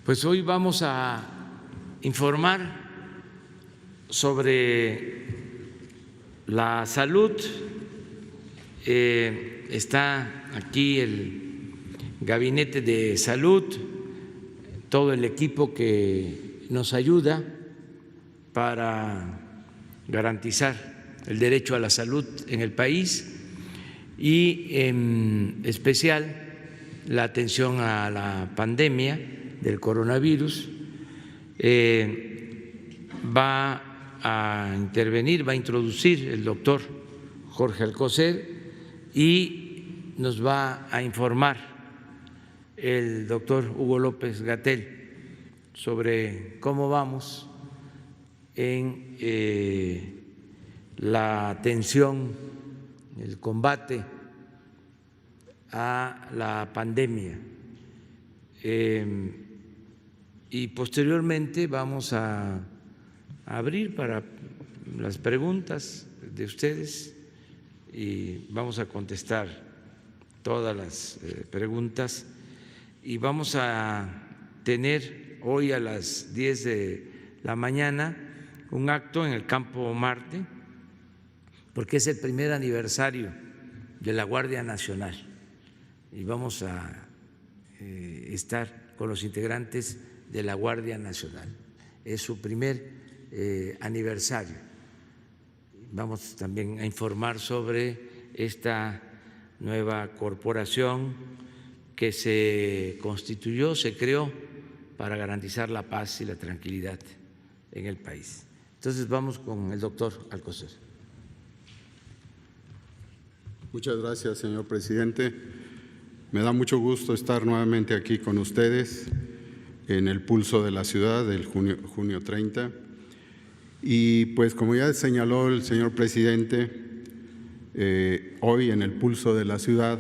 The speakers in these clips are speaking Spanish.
Pues hoy vamos a informar sobre la salud. Está aquí el Gabinete de Salud, todo el equipo que nos ayuda para garantizar el derecho a la salud en el país y en especial la atención a la pandemia del coronavirus. Va a intervenir, va a introducir el doctor Jorge Alcocer y nos va a informar el doctor Hugo López-Gatell sobre cómo vamos en la atención, el combate a la pandemia. Y posteriormente vamos a abrir para las preguntas de ustedes y vamos a contestar todas las preguntas y vamos a tener hoy a las 10 de la mañana un acto en el Campo Marte porque es el primer aniversario de la Guardia Nacional y vamos a estar con los integrantes de la Guardia Nacional. Es su primer aniversario. Vamos también a informar sobre esta nueva corporación que se constituyó, se creó para garantizar la paz y la tranquilidad en el país. Entonces vamos con el doctor Alcocer. Muchas gracias, señor presidente. Me da mucho gusto estar nuevamente aquí con ustedes en el Pulso de la Ciudad del junio 30. Y pues como ya señaló el señor presidente, hoy en el Pulso de la Ciudad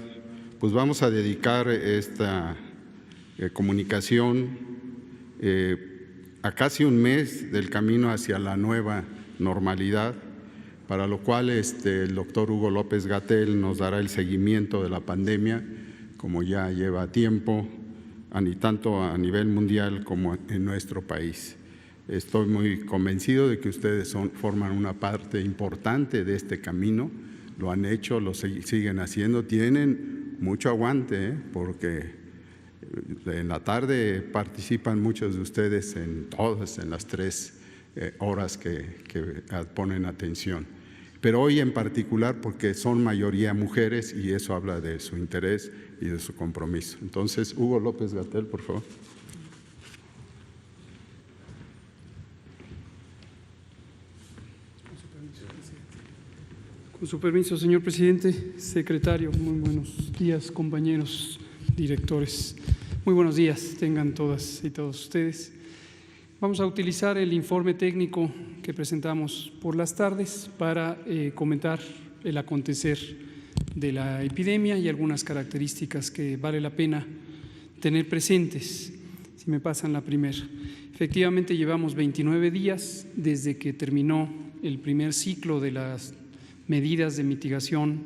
pues vamos a dedicar esta comunicación a casi un mes del camino hacia la nueva normalidad, para lo cual el doctor Hugo López-Gatell nos dará el seguimiento de la pandemia, como ya lleva tiempo, tanto a nivel mundial como en nuestro país. Estoy muy convencido de que ustedes forman una parte importante de este camino, lo han hecho, lo siguen haciendo, tienen mucho aguante, porque en la tarde participan muchos de ustedes en las 3 horas que ponen atención. Pero hoy en particular porque son mayoría mujeres y eso habla de su interés y de su compromiso. Entonces, Hugo López-Gatell, por favor. Con su permiso, señor presidente, secretario, muy buenos días, compañeros directores. Muy buenos días tengan todas y todos ustedes. Vamos a utilizar el informe técnico que presentamos por las tardes para comentar el acontecer de la epidemia y algunas características que vale la pena tener presentes. Si me pasan la primera. Efectivamente, llevamos 29 días desde que terminó el primer ciclo de las medidas de mitigación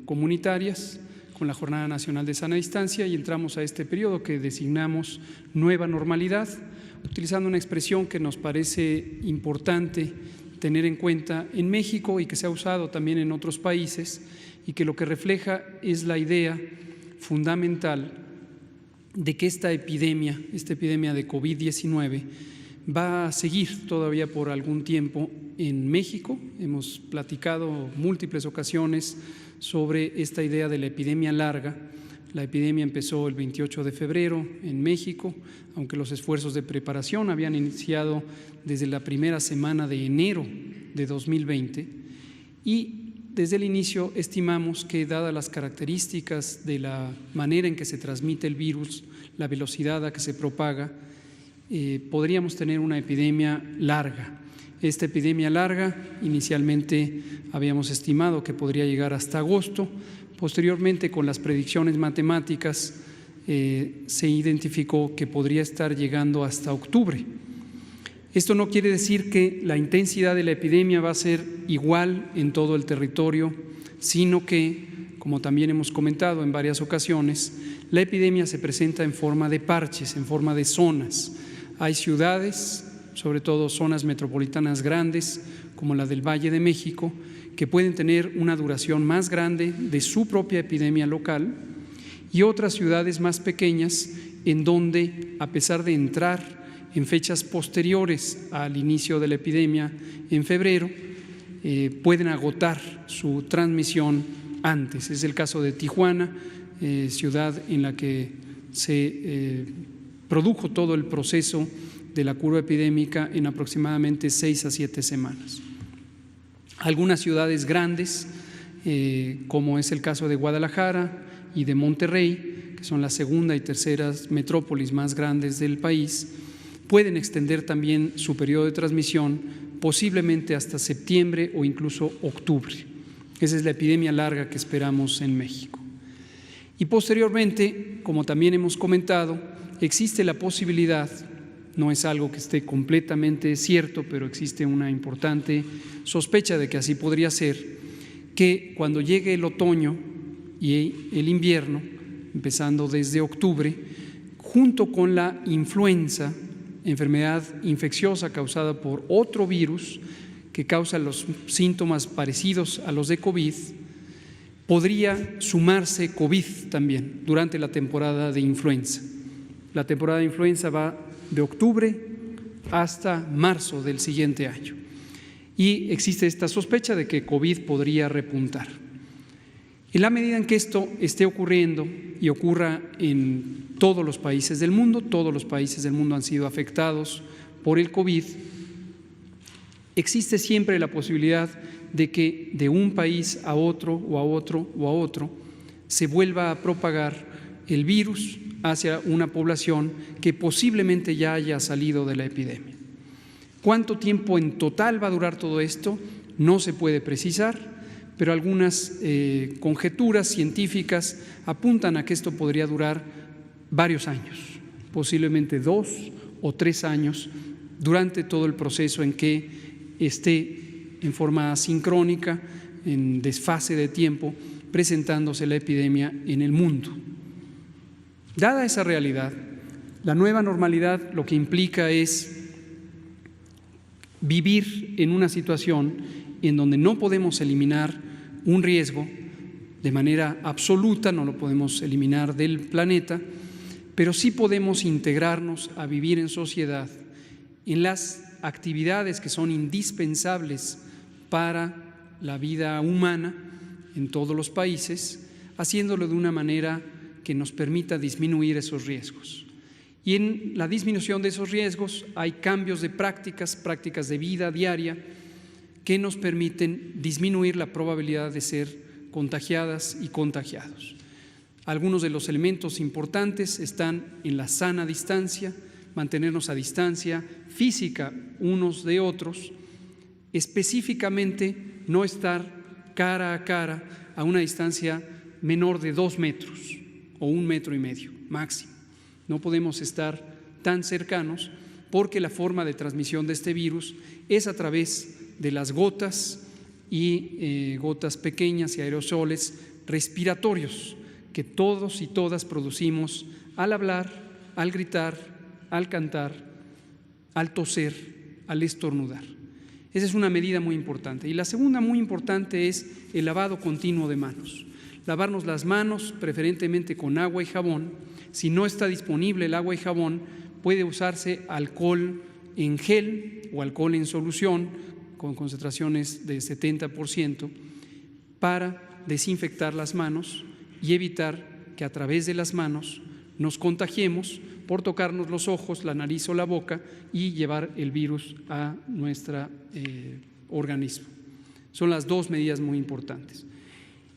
comunitarias con la Jornada Nacional de Sana Distancia y entramos a este periodo que designamos nueva normalidad, utilizando una expresión que nos parece importante tener en cuenta en México y que se ha usado también en otros países y que lo que refleja es la idea fundamental de que esta epidemia de COVID-19 va a seguir todavía por algún tiempo en México. Hemos platicado múltiples ocasiones sobre esta idea de la epidemia larga. La epidemia empezó el 28 de febrero en México, aunque los esfuerzos de preparación habían iniciado desde la primera semana de enero de 2020 y desde el inicio estimamos que, dadas las características de la manera en que se transmite el virus, la velocidad a que se propaga, podríamos tener una epidemia larga. Esta epidemia larga inicialmente habíamos estimado que podría llegar hasta agosto. Posteriormente, con las predicciones matemáticas se identificó que podría estar llegando hasta octubre. Esto no quiere decir que la intensidad de la epidemia va a ser igual en todo el territorio, sino que, como también hemos comentado en varias ocasiones, la epidemia se presenta en forma de parches, en forma de zonas. Hay ciudades, sobre todo zonas metropolitanas grandes, como la del Valle de México, que pueden tener una duración más grande de su propia epidemia local, y otras ciudades más pequeñas en donde, a pesar de entrar en fechas posteriores al inicio de la epidemia en febrero, pueden agotar su transmisión antes. Es el caso de Tijuana, ciudad en la que se produjo todo el proceso de la curva epidémica en aproximadamente 6 a 7 semanas. Algunas ciudades grandes, como es el caso de Guadalajara y de Monterrey, que son las segunda y tercera metrópolis más grandes del país, pueden extender también su periodo de transmisión posiblemente hasta septiembre o incluso octubre. Esa es la epidemia larga que esperamos en México. Y posteriormente, como también hemos comentado, existe la posibilidad, no es algo que esté completamente cierto, pero existe una importante sospecha de que así podría ser, que cuando llegue el otoño y el invierno, empezando desde octubre, junto con la influenza, enfermedad infecciosa causada por otro virus que causa los síntomas parecidos a los de COVID, podría sumarse COVID también durante la temporada de influenza. La temporada de influenza va de octubre hasta marzo del siguiente año y existe esta sospecha de que COVID podría repuntar. En la medida en que esto esté ocurriendo y ocurra en todos los países del mundo han sido afectados por el COVID, existe siempre la posibilidad de que de un país a otro o a otro o a otro se vuelva a propagar el virus hacia una población que posiblemente ya haya salido de la epidemia. ¿Cuánto tiempo en total va a durar todo esto? No se puede precisar, pero algunas conjeturas científicas apuntan a que esto podría durar varios años, posiblemente 2 o 3 años, durante todo el proceso en que esté en forma asincrónica, en desfase de tiempo, presentándose la epidemia en el mundo. Dada esa realidad, la nueva normalidad lo que implica es vivir en una situación en donde no podemos eliminar un riesgo de manera absoluta, no lo podemos eliminar del planeta, pero sí podemos integrarnos a vivir en sociedad en las actividades que son indispensables para la vida humana en todos los países, haciéndolo de una manera que nos permita disminuir esos riesgos. Y en la disminución de esos riesgos hay cambios de prácticas de vida diaria que nos permiten disminuir la probabilidad de ser contagiadas y contagiados. Algunos de los elementos importantes están en la sana distancia, mantenernos a distancia física unos de otros, específicamente no estar cara a cara a una distancia menor de 2 metros o 1,5 metros máximo. No podemos estar tan cercanos porque la forma de transmisión de este virus es a través de las gotas y gotas pequeñas y aerosoles respiratorios que todos y todas producimos al hablar, al gritar, al cantar, al toser, al estornudar. Esa es una medida muy importante. Y la segunda muy importante es el lavado continuo de manos. Lavarnos las manos preferentemente con agua y jabón. Si no está disponible el agua y jabón, puede usarse alcohol en gel o alcohol en solución con concentraciones de 70% para desinfectar las manos y evitar que a través de las manos nos contagiemos por tocarnos los ojos, la nariz o la boca y llevar el virus a nuestro organismo. Son las dos medidas muy importantes.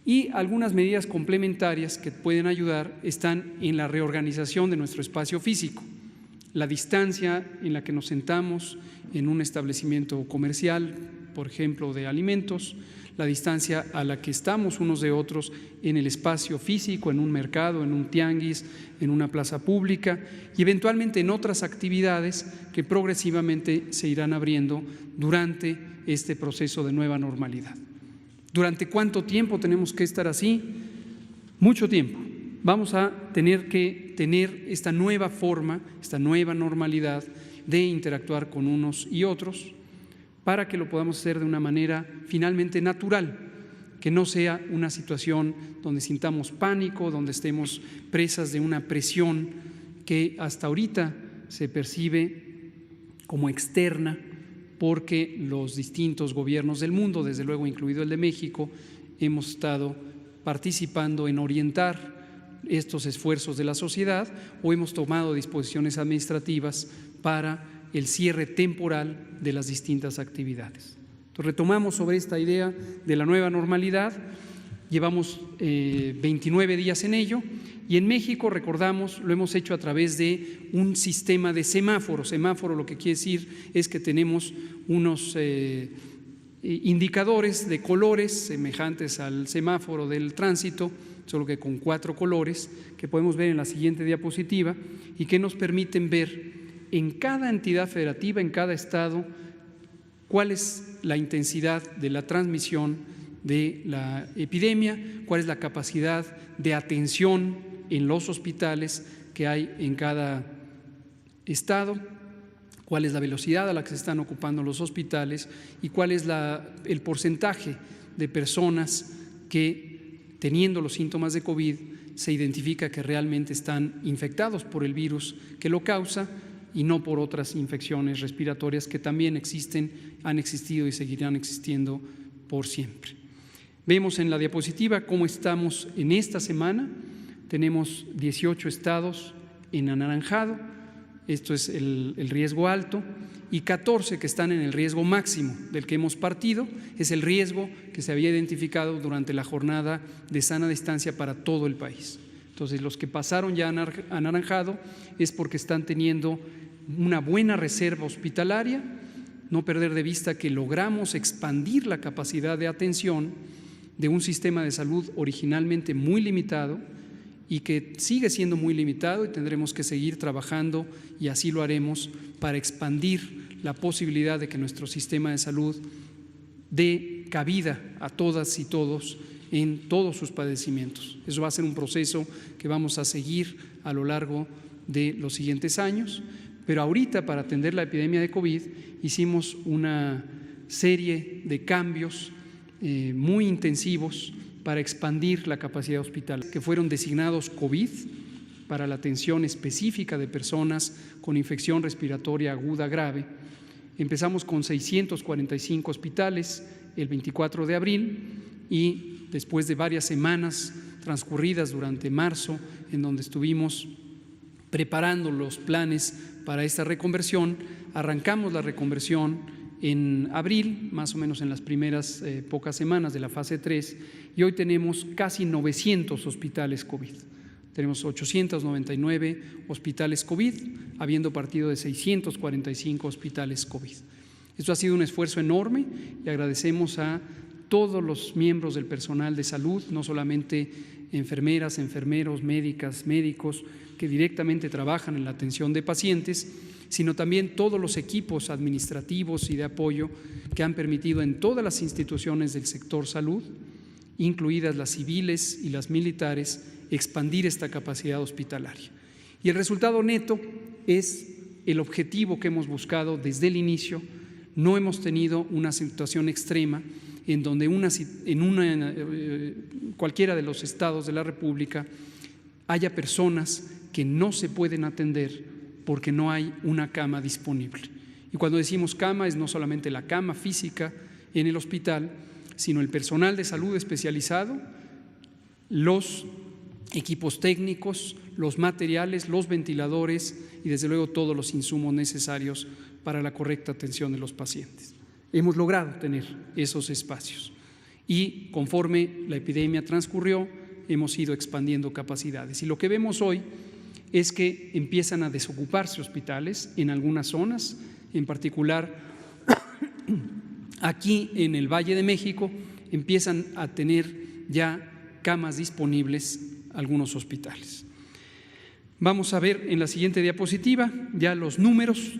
Y algunas medidas complementarias que pueden ayudar están en la reorganización de nuestro espacio físico, la distancia en la que nos sentamos en un establecimiento comercial, por ejemplo, de alimentos, la distancia a la que estamos unos de otros en el espacio físico, en un mercado, en un tianguis, en una plaza pública y eventualmente en otras actividades que progresivamente se irán abriendo durante este proceso de nueva normalidad. ¿Durante cuánto tiempo tenemos que estar así? Mucho tiempo. Vamos a tener que tener esta nueva forma, esta nueva normalidad de interactuar con unos y otros para que lo podamos hacer de una manera finalmente natural, que no sea una situación donde sintamos pánico, donde estemos presas de una presión que hasta ahorita se percibe como externa, porque los distintos gobiernos del mundo, desde luego incluido el de México, hemos estado participando en orientar estos esfuerzos de la sociedad o hemos tomado disposiciones administrativas para el cierre temporal de las distintas actividades. Entonces, retomamos sobre esta idea de la nueva normalidad, llevamos 29 días en ello y en México, recordamos, lo hemos hecho a través de un sistema de semáforos. Semáforo lo que quiere decir es que tenemos unos indicadores de colores semejantes al semáforo del tránsito, solo que con 4 colores, que podemos ver en la siguiente diapositiva y que nos permiten ver en cada entidad federativa, en cada estado, cuál es la intensidad de la transmisión de la epidemia, cuál es la capacidad de atención en los hospitales que hay en cada estado, cuál es la velocidad a la que se están ocupando los hospitales y cuál es el porcentaje de personas que, teniendo los síntomas de COVID, se identifica que realmente están infectados por el virus que lo causa y no por otras infecciones respiratorias que también existen, han existido y seguirán existiendo por siempre. Vemos en la diapositiva cómo estamos en esta semana. Tenemos 18 estados en anaranjado, esto es el riesgo alto, y 14 que están en el riesgo máximo del que hemos partido, es el riesgo que se había identificado durante la jornada de sana distancia para todo el país. Entonces, los que pasaron ya a anaranjado es porque están teniendo una buena reserva hospitalaria, no perder de vista que logramos expandir la capacidad de atención de un sistema de salud originalmente muy limitado y que sigue siendo muy limitado y tendremos que seguir trabajando y así lo haremos para expandir la posibilidad de que nuestro sistema de salud dé cabida a todas y todos en todos sus padecimientos. Eso va a ser un proceso que vamos a seguir a lo largo de los siguientes años, pero ahorita para atender la epidemia de COVID hicimos una serie de cambios muy intensivos para expandir la capacidad hospitalaria, que fueron designados COVID para la atención específica de personas con infección respiratoria aguda grave. Empezamos con 645 hospitales el 24 de abril y después de varias semanas transcurridas durante marzo, en donde estuvimos preparando los planes para esta reconversión, arrancamos la reconversión en abril, más o menos en las primeras pocas semanas de la fase 3, y hoy tenemos casi 900 hospitales COVID. Tenemos 899 hospitales COVID, habiendo partido de 645 hospitales COVID. Esto ha sido un esfuerzo enorme y agradecemos a todos los miembros del personal de salud, no solamente enfermeras, enfermeros, médicas, médicos que directamente trabajan en la atención de pacientes, sino también todos los equipos administrativos y de apoyo que han permitido en todas las instituciones del sector salud, incluidas las civiles y las militares, expandir esta capacidad hospitalaria. Y el resultado neto es el objetivo que hemos buscado desde el inicio. No hemos tenido una situación extrema en donde cualquiera de los estados de la República haya personas que no se pueden atender porque no hay una cama disponible. Y cuando decimos cama es no solamente la cama física en el hospital, sino el personal de salud especializado, los equipos técnicos, los materiales, los ventiladores y desde luego todos los insumos necesarios para la correcta atención de los pacientes. Hemos logrado tener esos espacios y conforme la epidemia transcurrió hemos ido expandiendo capacidades y lo que vemos hoy es que empiezan a desocuparse hospitales en algunas zonas, en particular Aquí en el Valle de México empiezan a tener ya camas disponibles algunos hospitales. Vamos a ver en la siguiente diapositiva ya los números.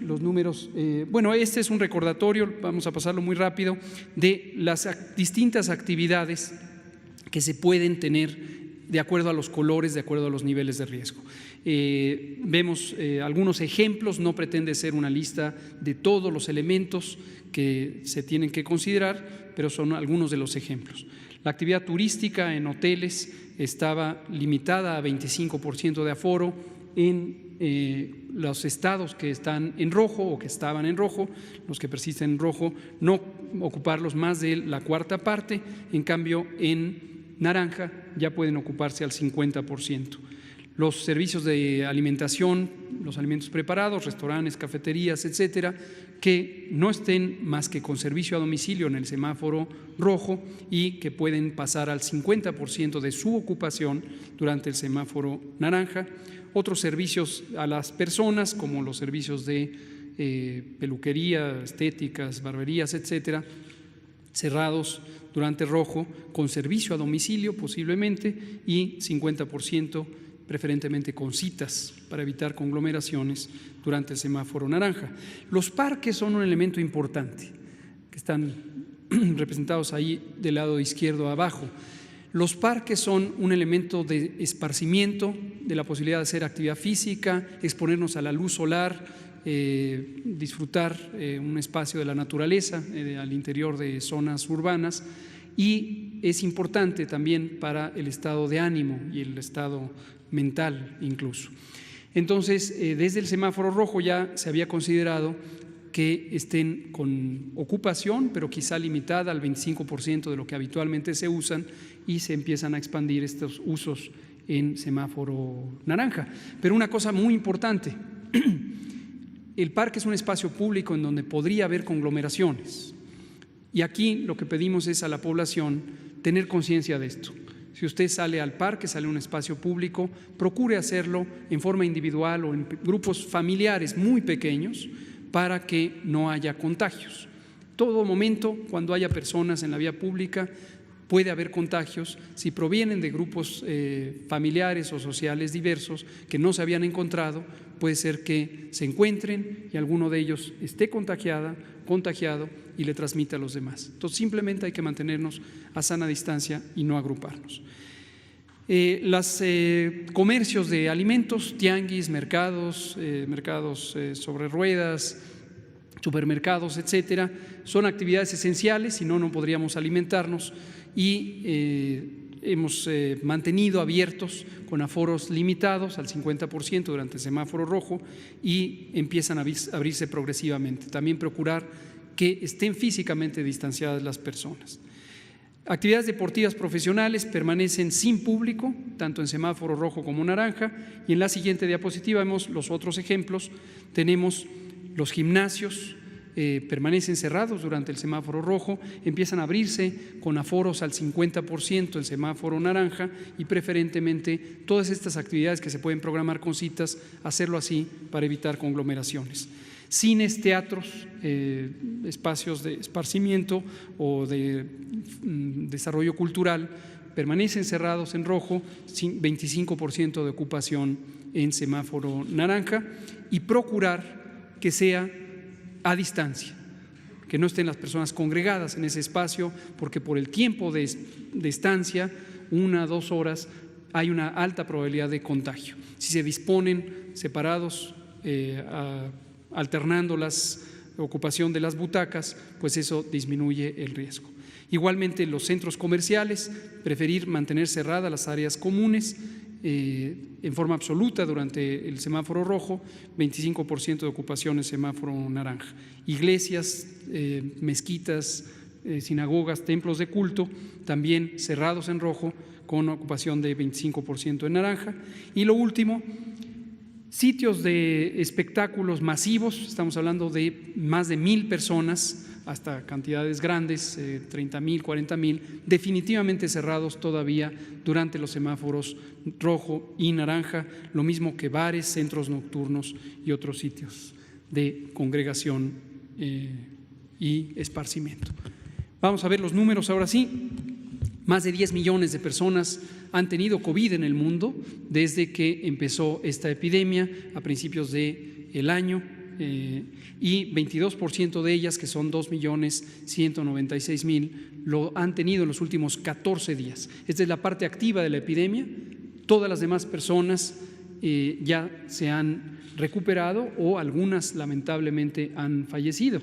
Bueno, este es un recordatorio, vamos a pasarlo muy rápido, de las distintas actividades que se pueden tener de acuerdo a los colores, de acuerdo a los niveles de riesgo. Vemos algunos ejemplos, no pretende ser una lista de todos los elementos que se tienen que considerar, pero son algunos de los ejemplos. La actividad turística en hoteles estaba limitada a 25% de aforo en los estados que están en rojo o que estaban en rojo, los que persisten en rojo, no ocuparlos más de la cuarta parte, en cambio en naranja ya pueden ocuparse al 50%. Los servicios de alimentación, los alimentos preparados, restaurantes, cafeterías, etcétera, que no estén más que con servicio a domicilio en el semáforo rojo y que pueden pasar al 50% de su ocupación durante el semáforo naranja. Otros servicios a las personas, como los servicios de peluquería, estéticas, barberías, etcétera, cerrados durante rojo, con servicio a domicilio posiblemente, y 50% preferentemente con citas para evitar conglomeraciones durante el semáforo naranja. Los parques son un elemento importante, que están representados ahí del lado izquierdo abajo. Los parques son un elemento de esparcimiento, de la posibilidad de hacer actividad física, exponernos a la luz solar, disfrutar un espacio de la naturaleza al interior de zonas urbanas, y es importante también para el estado de ánimo y el estado mental incluso. Entonces, desde el semáforo rojo ya se había considerado que estén con ocupación, pero quizá limitada al 25% de lo que habitualmente se usan, y se empiezan a expandir estos usos en semáforo naranja. Pero una cosa muy importante, el parque es un espacio público en donde podría haber conglomeraciones, y aquí lo que pedimos es a la población tener conciencia de esto. Si usted sale al parque, sale a un espacio público, procure hacerlo en forma individual o en grupos familiares muy pequeños para que no haya contagios. Todo momento, cuando haya personas en la vía pública, puede haber contagios si provienen de grupos familiares o sociales diversos que no se habían encontrado. Puede ser que se encuentren y alguno de ellos esté contagiado y le transmita a los demás. Entonces, simplemente hay que mantenernos a sana distancia y no agruparnos. Los comercios de alimentos, tianguis, mercados sobre ruedas, supermercados, etcétera, son actividades esenciales, si no, no podríamos alimentarnos, y hemos mantenido abiertos con aforos limitados al 50% durante el semáforo rojo, y empiezan a abrirse progresivamente. También procurar que estén físicamente distanciadas las personas. Actividades deportivas profesionales permanecen sin público, tanto en semáforo rojo como naranja, y en la siguiente diapositiva vemos los otros ejemplos. Tenemos los gimnasios, permanecen cerrados durante el semáforo rojo, empiezan a abrirse con aforos al 50% en semáforo naranja, y preferentemente todas estas actividades que se pueden programar con citas, hacerlo así para evitar conglomeraciones. Cines, teatros, espacios de esparcimiento o de desarrollo cultural permanecen cerrados en rojo, 25% de ocupación en semáforo naranja, y procurar que sea a distancia, que no estén las personas congregadas en ese espacio, porque por el tiempo de estancia, 1 a 2 horas, hay una alta probabilidad de contagio. Si se disponen separados, alternando la ocupación de las butacas, pues eso disminuye el riesgo. Igualmente, los centros comerciales, preferir mantener cerradas las áreas comunes en forma absoluta durante el semáforo rojo, 25% de ocupación en semáforo naranja. Iglesias, mezquitas, sinagogas, templos de culto, también cerrados en rojo con ocupación de 25% en naranja. Y lo último, sitios de espectáculos masivos, estamos hablando de más de 1,000 personas, hasta cantidades grandes, 30,000, 40,000, definitivamente cerrados todavía durante los semáforos rojo y naranja, lo mismo que bares, centros nocturnos y otros sitios de congregación y esparcimiento. Vamos a ver los números ahora sí. Más de 10 millones de personas han tenido COVID en el mundo desde que empezó esta epidemia a principios del año, y 22% de ellas, que son 2.196.000, lo han tenido en los últimos 14 días. Esta es la parte activa de la epidemia. Todas las demás personas ya se han recuperado o algunas lamentablemente han fallecido.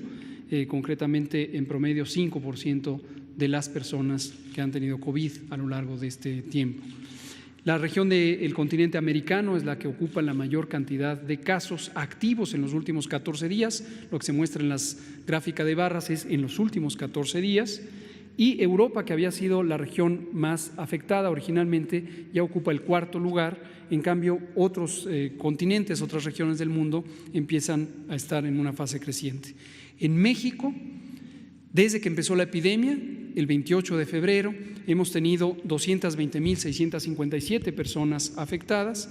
Concretamente, en promedio, 5% de las personas que han tenido COVID a lo largo de este tiempo. La región del continente americano es la que ocupa la mayor cantidad de casos activos en los últimos 14 días. Lo que se muestra en las gráficas de barras es en los últimos 14 días. Y Europa, que había sido la región más afectada originalmente, ya ocupa el cuarto lugar. En cambio, otros continentes, otras regiones del mundo empiezan a estar en una fase creciente. En México, desde que empezó la epidemia, el 28 de febrero, hemos tenido 220.657 personas afectadas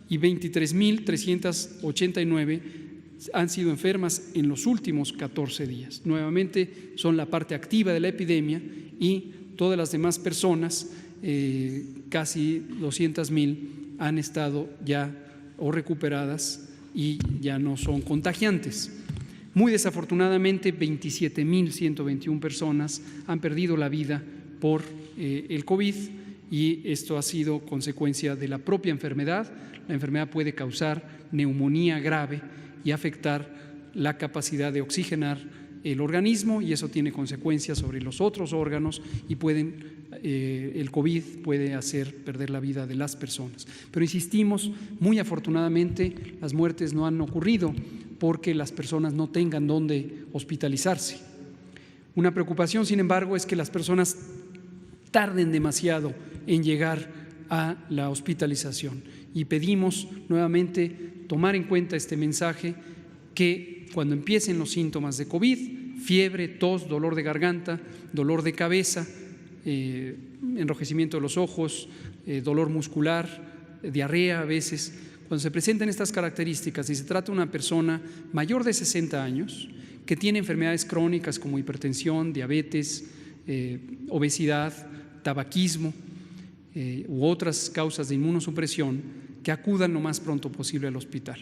y 23.389 han sido enfermas en los últimos 14 días. Nuevamente son la parte activa de la epidemia y todas las demás personas, casi 200.000, han estado ya o recuperadas y ya no son contagiantes. Muy desafortunadamente, 27.121 personas han perdido la vida por el COVID, y esto ha sido consecuencia de la propia enfermedad. La enfermedad puede causar neumonía grave y afectar la capacidad de oxigenar el organismo, y eso tiene consecuencias sobre los otros órganos y el COVID puede hacer perder la vida de las personas. Pero insistimos, muy afortunadamente las muertes no han ocurrido porque las personas no tengan dónde hospitalizarse. Una preocupación, sin embargo, es que las personas tarden demasiado en llegar a la hospitalización, y pedimos nuevamente tomar en cuenta este mensaje, que cuando empiecen los síntomas de COVID, fiebre, tos, dolor de garganta, dolor de cabeza, enrojecimiento de los ojos, dolor muscular, diarrea a veces, cuando se presenten estas características y se trata de una persona mayor de 60 años que tiene enfermedades crónicas como hipertensión, diabetes, obesidad, tabaquismo u otras causas de inmunosupresión, que acudan lo más pronto posible al hospital,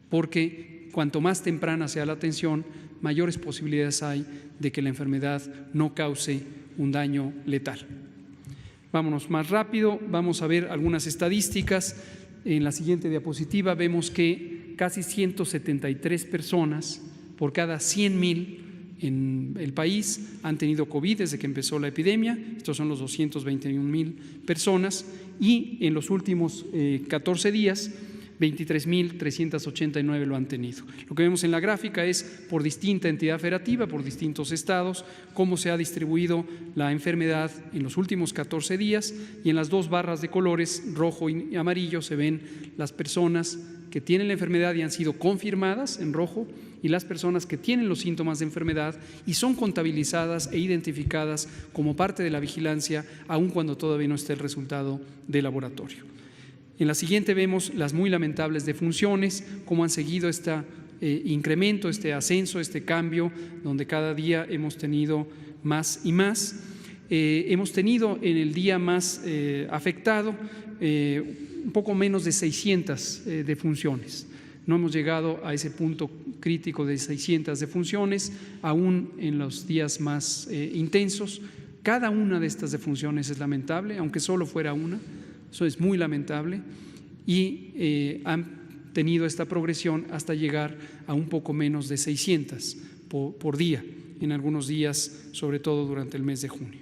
porque cuanto más temprana sea la atención, mayores posibilidades hay de que la enfermedad no cause un daño letal. Vámonos más rápido, vamos a ver algunas estadísticas. En la siguiente diapositiva vemos que casi 173 personas por cada 100.000 en el país han tenido COVID desde que empezó la epidemia. Estos son los 221.000 personas, y en los últimos 14 días 23.389 lo han tenido. Lo que vemos en la gráfica es por distinta entidad federativa, por distintos estados, cómo se ha distribuido la enfermedad en los últimos 14 días, y en las dos barras de colores, rojo y amarillo, se ven las personas que tienen la enfermedad y han sido confirmadas en rojo, y las personas que tienen los síntomas de enfermedad y son contabilizadas e identificadas como parte de la vigilancia, aun cuando todavía no esté el resultado de laboratorio. En la siguiente vemos las muy lamentables defunciones, cómo han seguido este incremento, este ascenso, este cambio, donde cada día hemos tenido más y más. Hemos tenido en el día más afectado un poco menos de 600 defunciones. No hemos llegado a ese punto crítico de 600 defunciones, aún en los días más intensos. Cada una de estas defunciones es lamentable, aunque solo fuera una. Eso es muy lamentable, y han tenido esta progresión hasta llegar a un poco menos de 600 por día, en algunos días, sobre todo durante el mes de junio.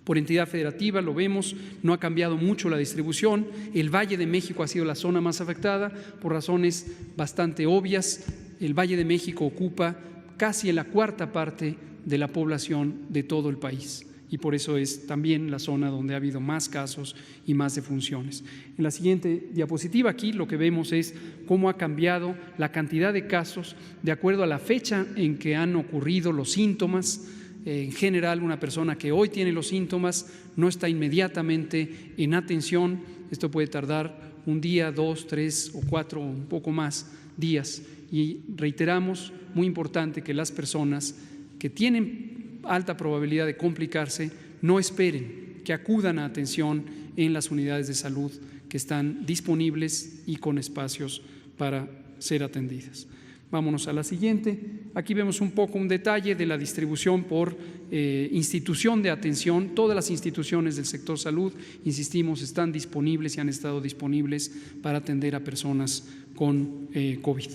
Por entidad federativa lo vemos, no ha cambiado mucho la distribución. El Valle de México ha sido la zona más afectada por razones bastante obvias. El Valle de México ocupa casi la cuarta parte de la población de todo el país, y por eso es también la zona donde ha habido más casos y más defunciones. En la siguiente diapositiva, aquí lo que vemos es cómo ha cambiado la cantidad de casos de acuerdo a la fecha en que han ocurrido los síntomas. En general, una persona que hoy tiene los síntomas no está inmediatamente en atención. Esto puede tardar un día, 2, 3 o 4 o un poco más días, y reiteramos, muy importante que las personas que tienen alta probabilidad de complicarse, no esperen, que acudan a atención en las unidades de salud que están disponibles y con espacios para ser atendidas. Vámonos a la siguiente. Aquí vemos un poco un detalle de la distribución por institución de atención. Todas las instituciones del sector salud, insistimos, están disponibles y han estado disponibles para atender a personas con COVID.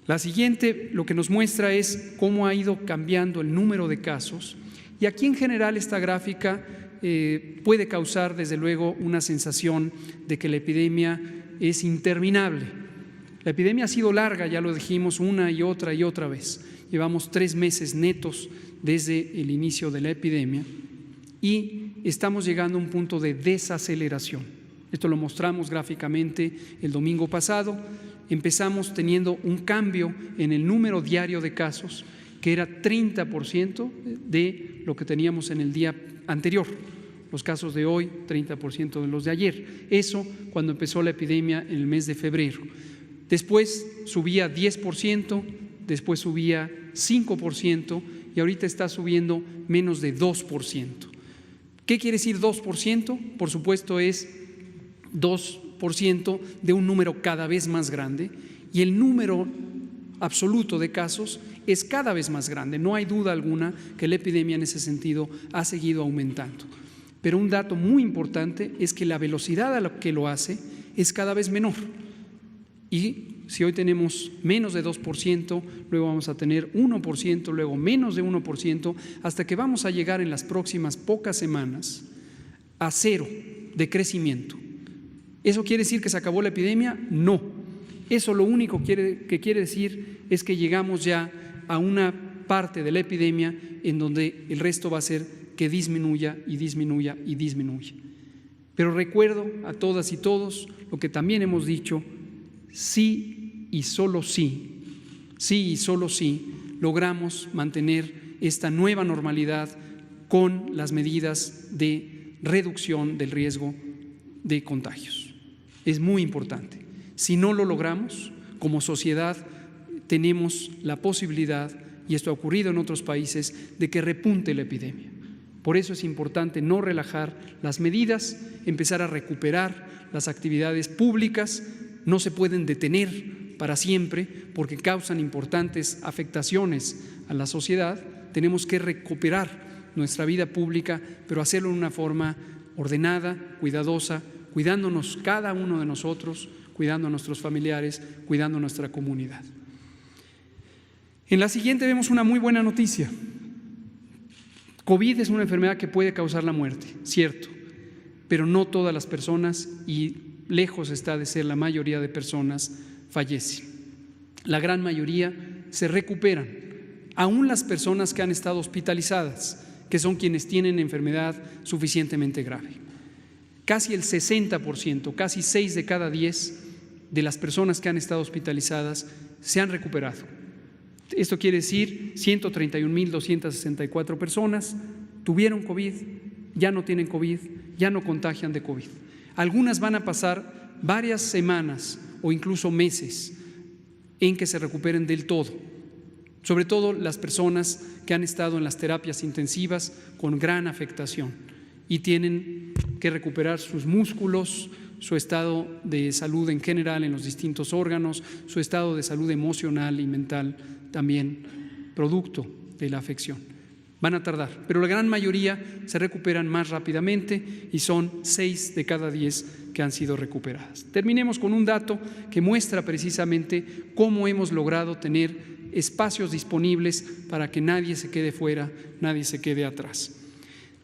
La siguiente lo que nos muestra es cómo ha ido cambiando el número de casos, y aquí en general esta gráfica puede causar desde luego una sensación de que la epidemia es interminable. La epidemia ha sido larga, ya lo dijimos una y otra vez. Llevamos 3 meses netos desde el inicio de la epidemia y estamos llegando a un punto de desaceleración. Esto lo mostramos gráficamente el domingo pasado. Empezamos teniendo un cambio en el número diario de casos, que era 30% de lo que teníamos en el día anterior. Los casos de hoy, 30% de los de ayer. Eso cuando empezó la epidemia en el mes de febrero. Después subía 10%, después subía 5% y ahorita está subiendo menos de 2%. ¿Qué quiere decir 2%? Por supuesto es 2% de un número cada vez más grande, y el número absoluto de casos es cada vez más grande. No hay duda alguna que la epidemia en ese sentido ha seguido aumentando. Pero un dato muy importante es que la velocidad a la que lo hace es cada vez menor. Y si hoy tenemos menos de 2%, luego vamos a tener 1%, luego menos de 1%, hasta que vamos a llegar en las próximas pocas semanas a 0 de crecimiento. ¿Eso quiere decir que se acabó la epidemia? No. Eso lo único que quiere decir es que llegamos ya a una parte de la epidemia en donde el resto va a ser que disminuya y disminuya y disminuya. Pero recuerdo a todas y todos lo que también hemos dicho: sí y solo sí logramos mantener esta nueva normalidad con las medidas de reducción del riesgo de contagios. Es muy importante. Si no lo logramos, como sociedad tenemos la posibilidad, y esto ha ocurrido en otros países, de que repunte la epidemia. Por eso es importante no relajar las medidas, empezar a recuperar las actividades públicas. No se pueden detener para siempre porque causan importantes afectaciones a la sociedad. Tenemos que recuperar nuestra vida pública, pero hacerlo de una forma ordenada, cuidadosa, cuidándonos cada uno de nosotros, cuidando a nuestros familiares, cuidando a nuestra comunidad. En la siguiente vemos una muy buena noticia. COVID es una enfermedad que puede causar la muerte, cierto, pero no todas las personas, y lejos está de ser la mayoría de personas, fallecen. La gran mayoría se recuperan, aún las personas que han estado hospitalizadas, que son quienes tienen enfermedad suficientemente grave. Casi el 60%, casi 6 de cada 10 de las personas que han estado hospitalizadas se han recuperado. Esto quiere decir 131.264 personas tuvieron COVID, ya no tienen COVID, ya no contagian de COVID. Algunas van a pasar varias semanas o incluso meses en que se recuperen del todo, sobre todo las personas que han estado en las terapias intensivas con gran afectación y tienen que recuperar sus músculos, su estado de salud en general en los distintos órganos, su estado de salud emocional y mental también producto de la afección. Van a tardar, pero la gran mayoría se recuperan más rápidamente y son 6 de cada 10 que han sido recuperadas. Terminemos con un dato que muestra precisamente cómo hemos logrado tener espacios disponibles para que nadie se quede fuera, nadie se quede atrás.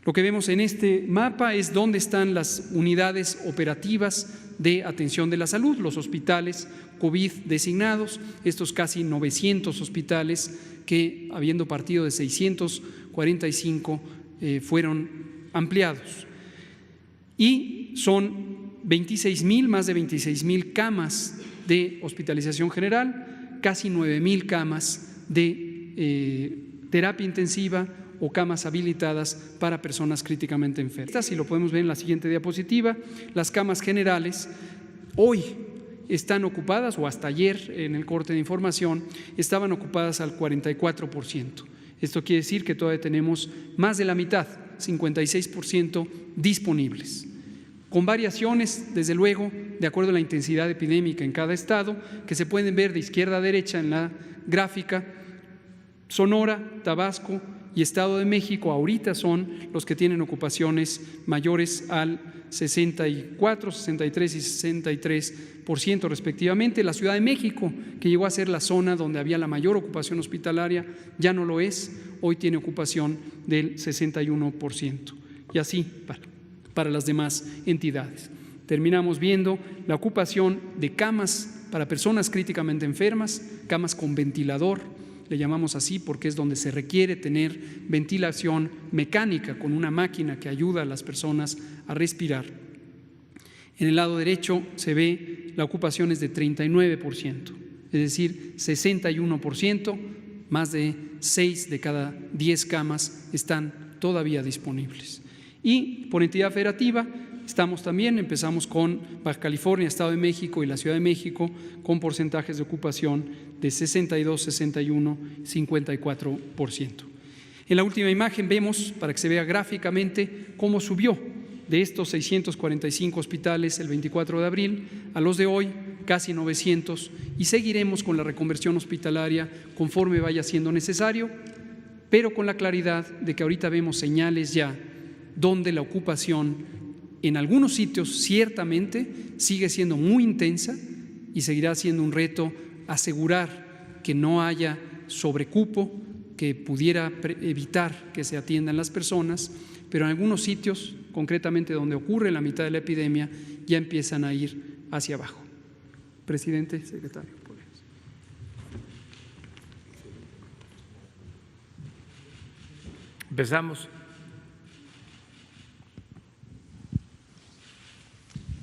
Lo que vemos en este mapa es dónde están las unidades operativas de atención de la salud, los hospitales COVID designados, estos casi 900 hospitales que, habiendo partido de 645, fueron ampliados. Y son 26,000, más de 26,000 camas de hospitalización general, casi 9,000 camas de terapia intensiva o camas habilitadas para personas críticamente enfermas. Y lo podemos ver en la siguiente diapositiva, las camas generales hoy están ocupadas, o hasta ayer en el corte de información, estaban ocupadas al 44%. Esto quiere decir que todavía tenemos más de la mitad, 56% disponibles, con variaciones, desde luego, de acuerdo a la intensidad epidémica en cada estado, que se pueden ver de izquierda a derecha en la gráfica. Sonora, Tabasco y Estado de México ahorita son los que tienen ocupaciones mayores al 64, 63 y 63% respectivamente. La Ciudad de México, que llegó a ser la zona donde había la mayor ocupación hospitalaria, ya no lo es, hoy tiene ocupación del 61%, y así para las demás entidades. Terminamos viendo la ocupación de camas para personas críticamente enfermas, camas con ventilador, le llamamos así porque es donde se requiere tener ventilación mecánica con una máquina que ayuda a las personas a respirar. En el lado derecho se ve la ocupación es de 39%, es decir, 61%, más de 6 de cada 10 camas están todavía disponibles. Y por entidad federativa, empezamos con Baja California, Estado de México y la Ciudad de México con porcentajes de ocupación de 62, 61, 54%. En la última imagen vemos, para que se vea gráficamente, cómo subió de estos 645 hospitales el 24 de abril a los de hoy, casi 900, y seguiremos con la reconversión hospitalaria conforme vaya siendo necesario, pero con la claridad de que ahorita vemos señales ya donde la ocupación en algunos sitios ciertamente sigue siendo muy intensa y seguirá siendo un reto asegurar que no haya sobrecupo que pudiera evitar que se atiendan las personas, pero en algunos sitios, concretamente donde ocurre la mitad de la epidemia, ya empiezan a ir hacia abajo. Presidente, secretario. Empezamos.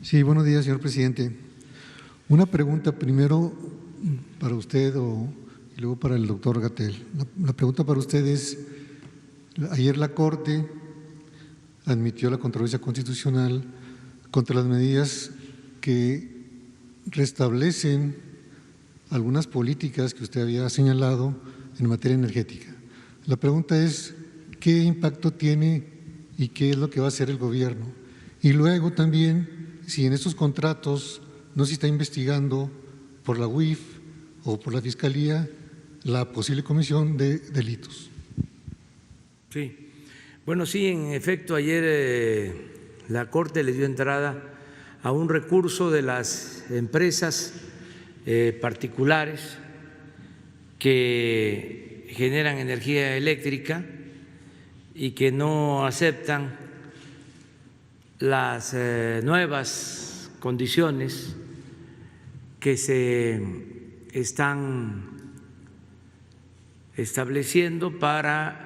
Sí, buenos días, señor presidente. Una pregunta primero para usted y luego para el doctor Gatell. La pregunta para usted es, ayer la Corte admitió la controversia constitucional contra las medidas que restablecen algunas políticas que usted había señalado en materia energética. La pregunta es, ¿qué impacto tiene y qué es lo que va a hacer el gobierno? Y luego también, si en estos contratos no se está investigando por la UIF o por la Fiscalía la posible comisión de delitos. Sí, bueno, sí, en efecto, ayer la Corte le dio entrada a un recurso de las empresas particulares que generan energía eléctrica y que no aceptan las nuevas condiciones que se están estableciendo para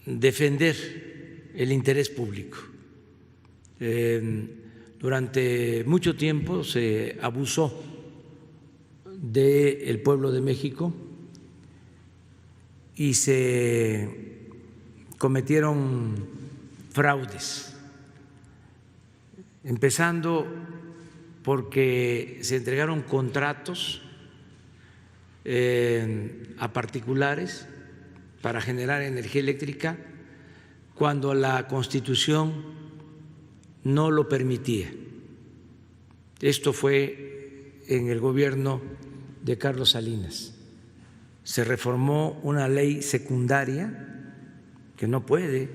defender el interés público. Durante mucho tiempo se abusó del pueblo de México y se cometieron fraudes, empezando porque se entregaron contratos a particulares para generar energía eléctrica cuando la Constitución no lo permitía. Esto fue en el gobierno de Carlos Salinas. Se reformó una ley secundaria que no puede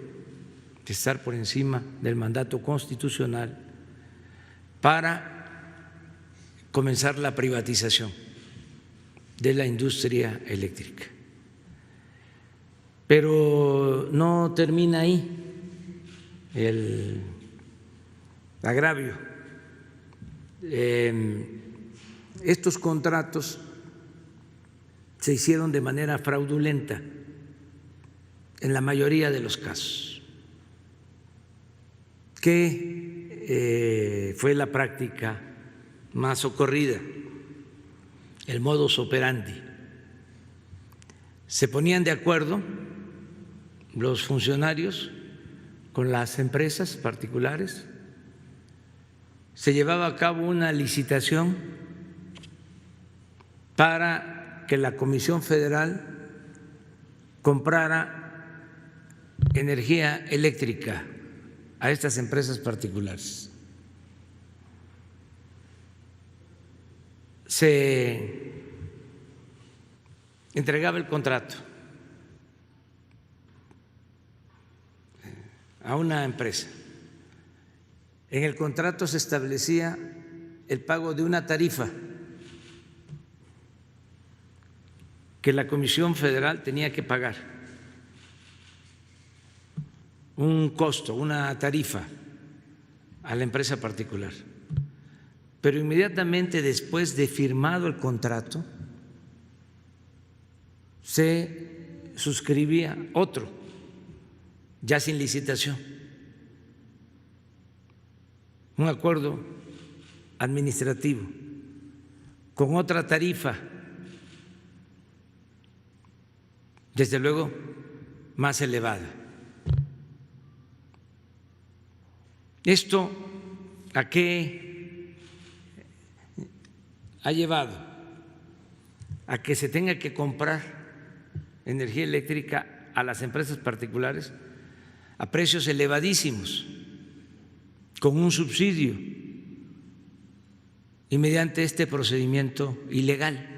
estar por encima del mandato constitucional para comenzar la privatización de la industria eléctrica. Pero no termina ahí el agravio. Estos contratos se hicieron de manera fraudulenta en la mayoría de los casos. ¿Qué fue la práctica más socorrida? El modus operandi. Se ponían de acuerdo los funcionarios con las empresas particulares, se llevaba a cabo una licitación para que la Comisión Federal comprara energía eléctrica a estas empresas particulares. Se entregaba el contrato a una empresa. En el contrato se establecía el pago de una tarifa que la Comisión Federal tenía que pagar, un costo, una tarifa a la empresa particular. Pero inmediatamente después de firmado el contrato, se suscribía otro, ya sin licitación, un acuerdo administrativo con otra tarifa, desde luego más elevada. ¿Esto a qué ha llevado? A que se tenga que comprar energía eléctrica a las empresas particulares a precios elevadísimos, con un subsidio y mediante este procedimiento ilegal.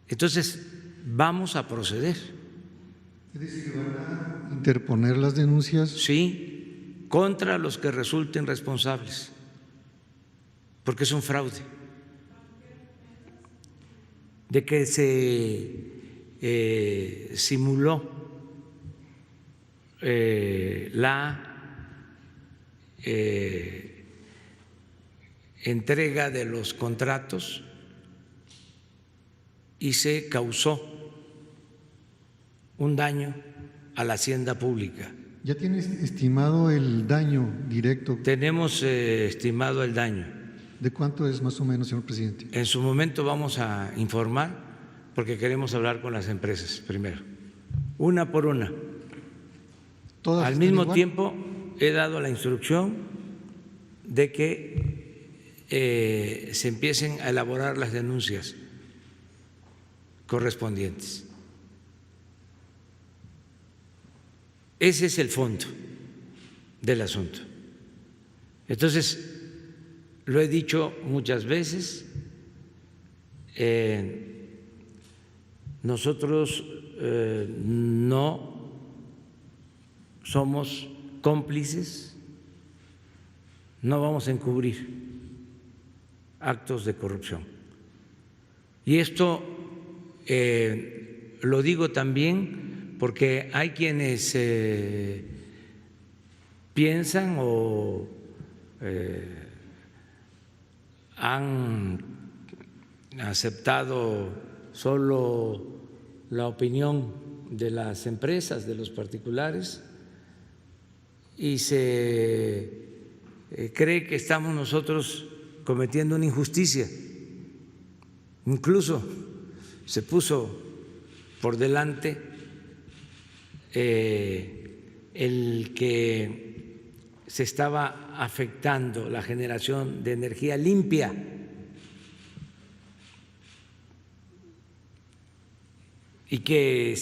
Entonces, vamos a proceder. ¿Es decir, van a interponer las denuncias? Sí, contra los que resulten responsables, porque es un fraude. De que se simuló la entrega de los contratos y se causó un daño a la hacienda pública. ¿Ya tienes estimado el daño directo? Tenemos estimado el daño. ¿De cuánto es más o menos, señor presidente? En su momento vamos a informar porque queremos hablar con las empresas primero, una por una. ¿Todas Al están mismo igual? tiempo he dado la instrucción de que se empiecen a elaborar las denuncias correspondientes. Ese es el fondo del asunto. Entonces, lo he dicho muchas veces, nosotros no somos cómplices, no vamos a encubrir actos de corrupción. Y esto lo digo también porque hay quienes piensan o han aceptado solo la opinión de las empresas, de los particulares, y se cree que estamos nosotros cometiendo una injusticia. Incluso se puso por delante el que se estaba afectando la generación de energía limpia. Y que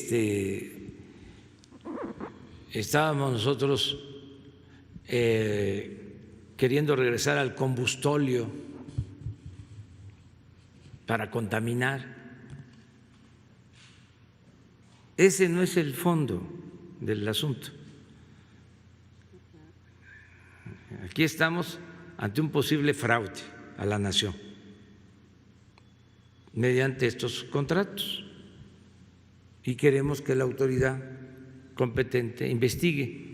estábamos nosotros queriendo regresar al combustóleo para contaminar. Ese no es el fondo del asunto. Aquí estamos ante un posible fraude a la nación mediante estos contratos y queremos que la autoridad competente investigue.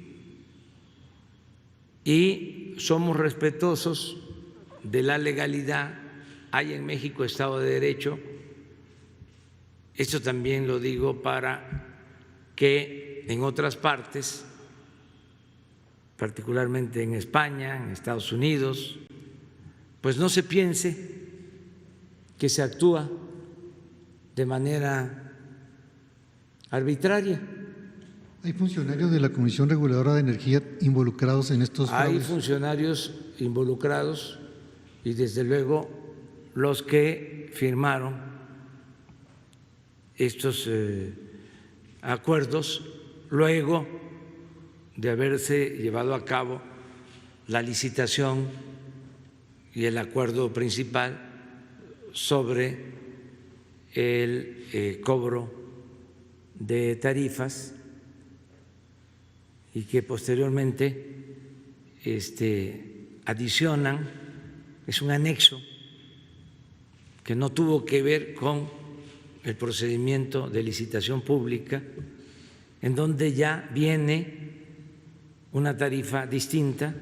Y somos respetuosos de la legalidad. Hay en México Estado de Derecho. Esto también lo digo para que en otras partes, particularmente en España, en Estados Unidos, pues no se piense que se actúa de manera arbitraria. ¿Hay funcionarios de la Comisión Reguladora de Energía involucrados en estos fraudes? Hay funcionarios involucrados y desde luego los que firmaron estos acuerdos luego de haberse llevado a cabo la licitación y el acuerdo principal sobre el cobro de tarifas, y que posteriormente adicionan, es un anexo que no tuvo que ver con el procedimiento de licitación pública, en donde ya viene una tarifa distinta,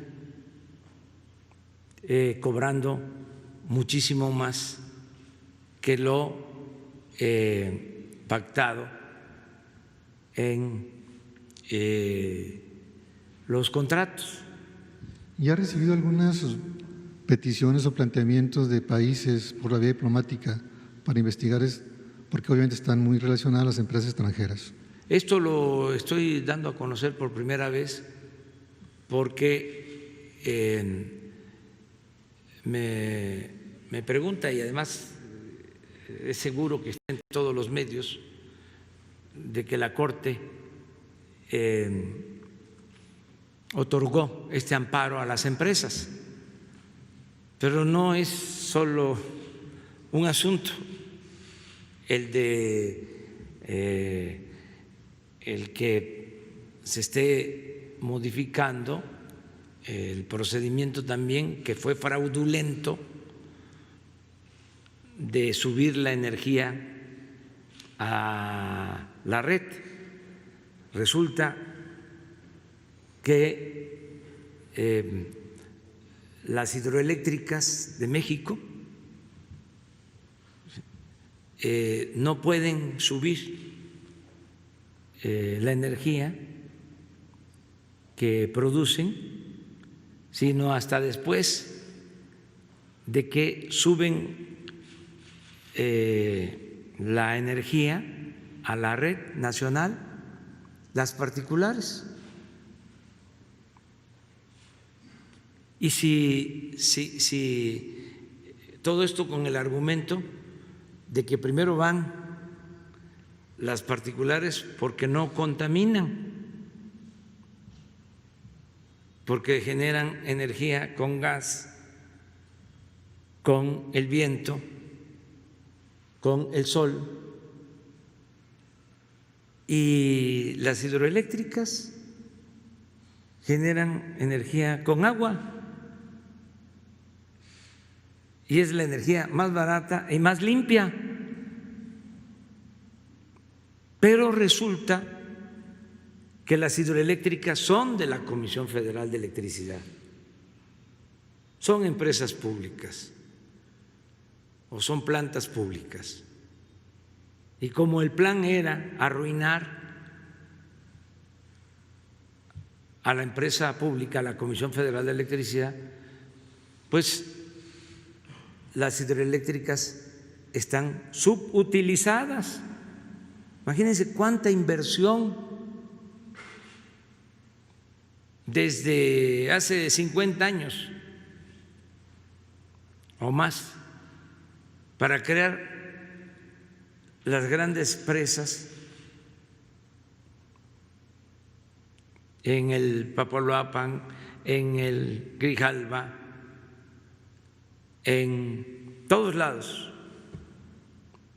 cobrando muchísimo más que lo pactado en los contratos. ¿Y ha recibido algunas peticiones o planteamientos de países por la vía diplomática para investigar, porque obviamente están muy relacionadas las empresas extranjeras? Esto lo estoy dando a conocer por primera vez porque me pregunta, y además es seguro que está en todos los medios, de que la Corte otorgó este amparo a las empresas, pero no es solo un asunto el que se esté modificando el procedimiento también, que fue fraudulento, de subir la energía a la red. Resulta que las hidroeléctricas de México no pueden subir la energía que producen, sino hasta después de que suben la energía a la red nacional, las particulares. Y si todo esto con el argumento de que primero van las particulares porque no contaminan, porque generan energía con gas, con el viento, con el sol, y las hidroeléctricas generan energía con agua, y es la energía más barata y más limpia. Pero resulta que las hidroeléctricas son de la Comisión Federal de Electricidad, son empresas públicas o son plantas públicas. Y como el plan era arruinar a la empresa pública, a la Comisión Federal de Electricidad, pues las hidroeléctricas están subutilizadas. Imagínense cuánta inversión desde hace 50 años o más para crear las grandes presas en el Papaloapan, en el Grijalva, en todos lados,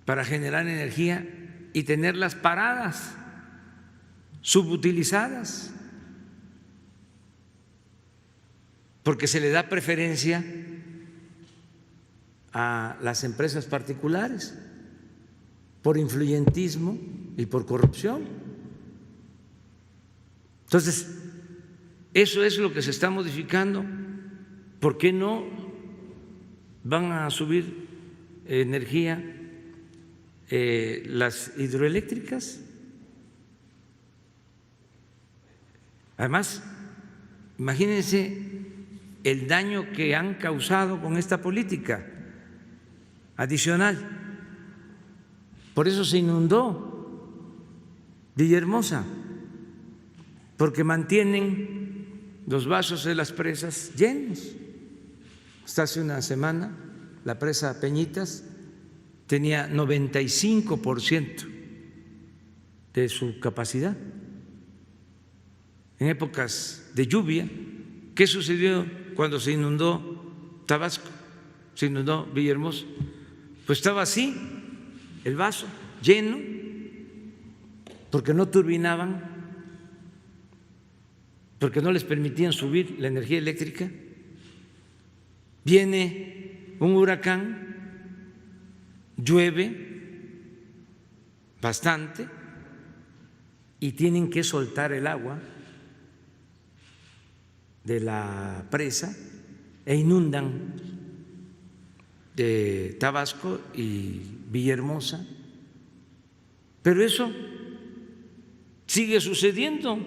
para generar energía y tenerlas paradas, subutilizadas, porque se le da preferencia a las empresas particulares por influyentismo y por corrupción. Entonces, eso es lo que se está modificando. ¿Por qué no van a subir energía las hidroeléctricas? Además, imagínense el daño que han causado con esta política adicional. Por eso se inundó Villahermosa, porque mantienen los vasos de las presas llenos. Hasta hace una semana la presa Peñitas tenía 95% de su capacidad. En épocas de lluvia, ¿qué sucedió cuando se inundó Tabasco, se inundó Villahermosa? Pues estaba así, el vaso lleno, porque no turbinaban, porque no les permitían subir la energía eléctrica. Viene un huracán, llueve bastante y tienen que soltar el agua de la presa e inundan de Tabasco y Villahermosa. Pero eso sigue sucediendo.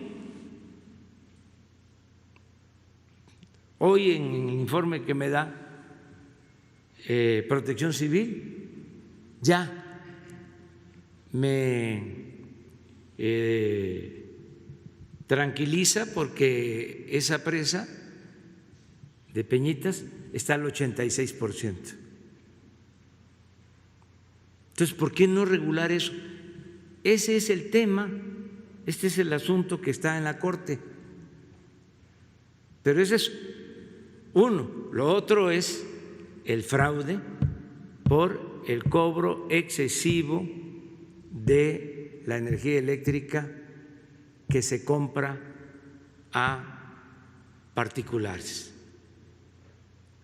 Hoy en el informe que me da Protección Civil ya me tranquiliza porque esa presa de Peñitas está al 86%. Entonces, ¿por qué no regular eso? Ese es el tema, este es el asunto que está en la Corte. Pero ese es uno. Lo otro es el fraude por el cobro excesivo de la energía eléctrica que se compra a particulares.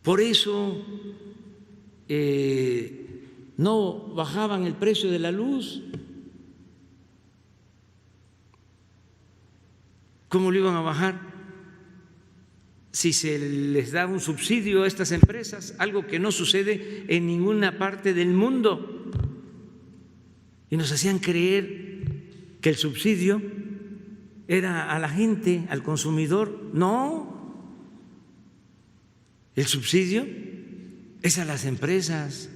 Por eso no bajaban el precio de la luz. ¿Cómo lo iban a bajar? Si se les da un subsidio a estas empresas, algo que no sucede en ninguna parte del mundo. Y nos hacían creer que el subsidio era a la gente, al consumidor. No, el subsidio es a las empresas.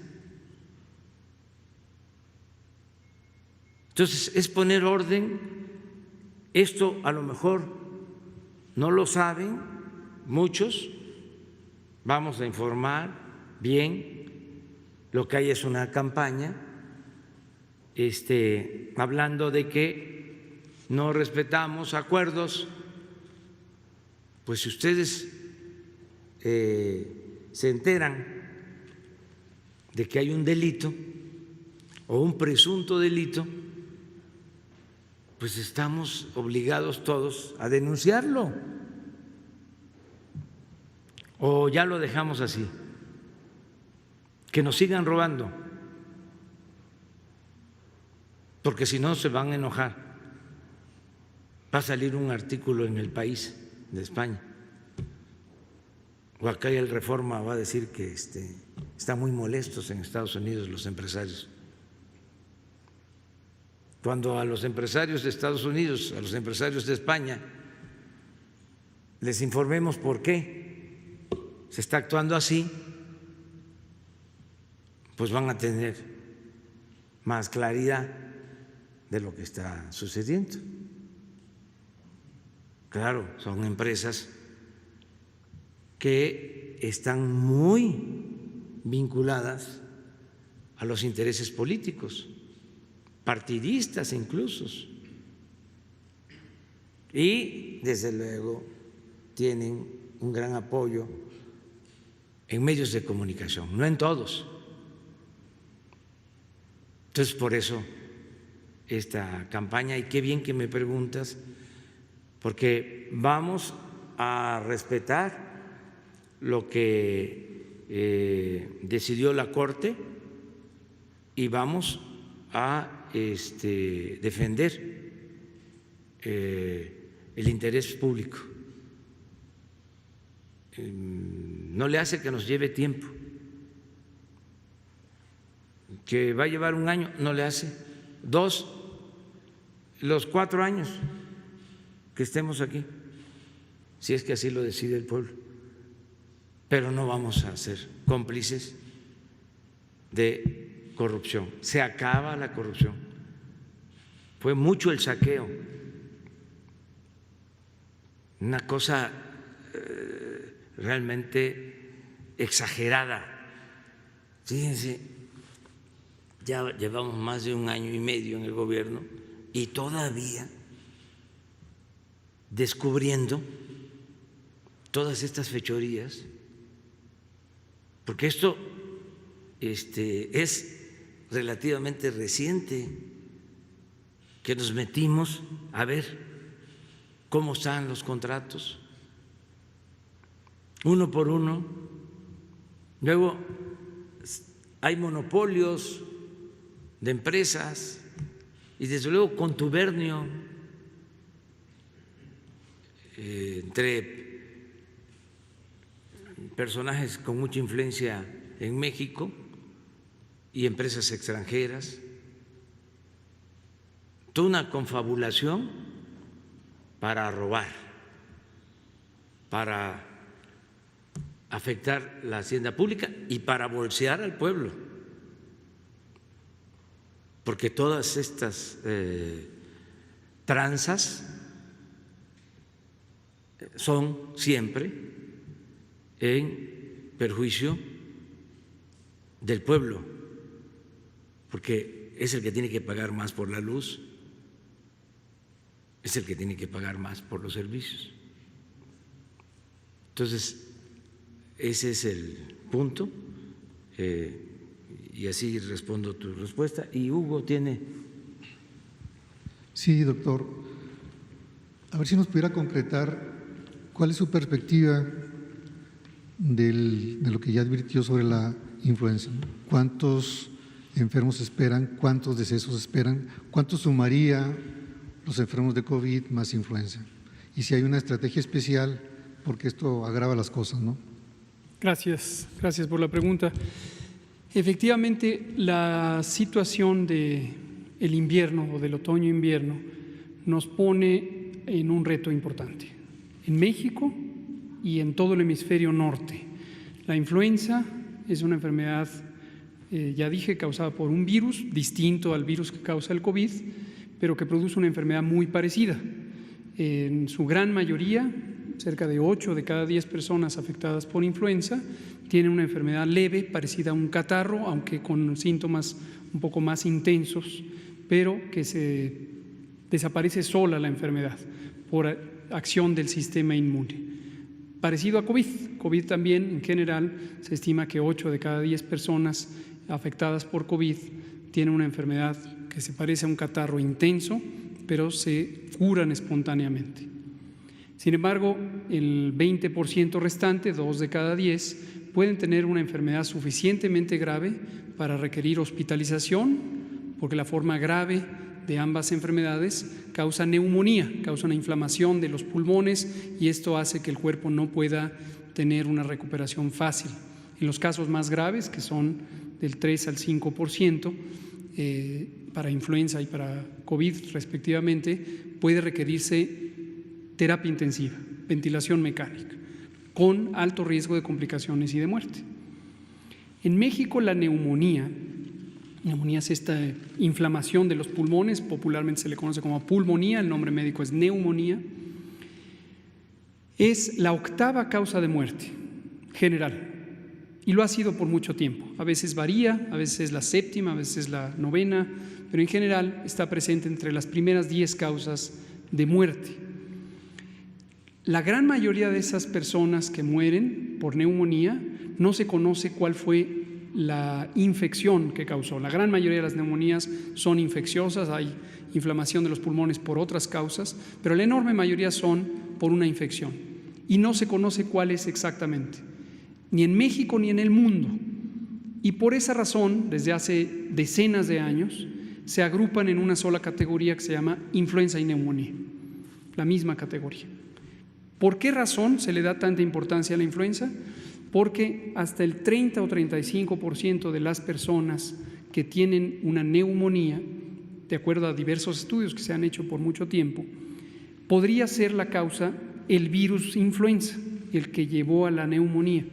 Entonces, es poner orden. Esto a lo mejor no lo saben muchos, vamos a informar bien. Lo que hay es una campaña hablando de que no respetamos acuerdos. Pues si ustedes se enteran de que hay un delito o un presunto delito, pues estamos obligados todos a denunciarlo. ¿O ya lo dejamos así? Que nos sigan robando, porque si no se van a enojar. Va a salir un artículo en El País de España, o acá el Reforma va a decir que están muy molestos en Estados Unidos los empresarios. Cuando a los empresarios de Estados Unidos, a los empresarios de España, les informemos por qué se está actuando así, pues van a tener más claridad de lo que está sucediendo. Claro, son empresas que están muy vinculadas a los intereses políticos, partidistas incluso, y desde luego tienen un gran apoyo en medios de comunicación, no en todos. Entonces, por eso esta campaña, y qué bien que me preguntas, porque vamos a respetar lo que decidió la Corte y vamos a defender el interés público. No le hace que nos lleve tiempo, que va a llevar un año, no le hace 2, los 4 años que estemos aquí, si es que así lo decide el pueblo. Pero no vamos a ser cómplices de corrupción. Se acaba la corrupción. Fue mucho el saqueo, una cosa realmente exagerada. Fíjense, ya llevamos más de 1 año y medio en el gobierno y todavía descubriendo todas estas fechorías, porque esto es relativamente reciente, que nos metimos a ver cómo están los contratos, uno por uno. Luego hay monopolios de empresas y desde luego contubernio entre personajes con mucha influencia en México y empresas extranjeras, toda una confabulación para robar, para afectar la hacienda pública y para bolsear al pueblo, porque todas estas tranzas son siempre en perjuicio del pueblo, porque es el que tiene que pagar más por la luz, es el que tiene que pagar más por los servicios. Entonces, ese es el punto, y así respondo tu respuesta. Y Hugo tiene… Sí, doctor. A ver si nos pudiera concretar cuál es su perspectiva de lo que ya advirtió sobre la influenza. ¿Cuántos enfermos esperan? ¿Cuántos decesos esperan? ¿Cuánto sumaría los enfermos de COVID más influenza? Y si hay una estrategia especial, porque esto agrava las cosas, ¿no? Gracias por la pregunta. Efectivamente, la situación del invierno o del otoño-invierno nos pone en un reto importante. En México y en todo el hemisferio norte, la influenza es una enfermedad, ya dije, causada por un virus distinto al virus que causa el COVID, pero que produce una enfermedad muy parecida. En su gran mayoría, cerca de 8 de cada 10 personas afectadas por influenza tienen una enfermedad leve, parecida a un catarro, aunque con síntomas un poco más intensos, pero que se desaparece sola la enfermedad por acción del sistema inmune. Parecido a COVID. COVID también, en general, se estima que 8 de cada 10 personas afectadas por COVID tienen una enfermedad que se parece a un catarro intenso, pero se curan espontáneamente. Sin embargo, el 20% restante, 2 de cada 10, pueden tener una enfermedad suficientemente grave para requerir hospitalización, porque la forma grave de ambas enfermedades causa neumonía, causa una inflamación de los pulmones y esto hace que el cuerpo no pueda tener una recuperación fácil. En los casos más graves, que son del 3 al 5%, para influenza y para COVID respectivamente, puede requerirse terapia intensiva, ventilación mecánica, con alto riesgo de complicaciones y de muerte. En México, la neumonía es esta inflamación de los pulmones, popularmente se le conoce como pulmonía, el nombre médico es neumonía, es la 8ª causa de muerte general y lo ha sido por mucho tiempo. A veces varía, a veces es la 7ª, a veces es la 9ª, pero en general está presente entre las primeras 10 causas de muerte. La gran mayoría de esas personas que mueren por neumonía no se conoce cuál fue la infección que causó. La gran mayoría de las neumonías son infecciosas, hay inflamación de los pulmones por otras causas, pero la enorme mayoría son por una infección y no se conoce cuál es exactamente, ni en México ni en el mundo. Y por esa razón, desde hace decenas de años, se agrupan en una sola categoría que se llama influenza y neumonía, la misma categoría. ¿Por qué razón se le da tanta importancia a la influenza? Porque hasta el 30 o 35% de las personas que tienen una neumonía, de acuerdo a diversos estudios que se han hecho por mucho tiempo, podría ser la causa el virus influenza, el que llevó a la neumonía.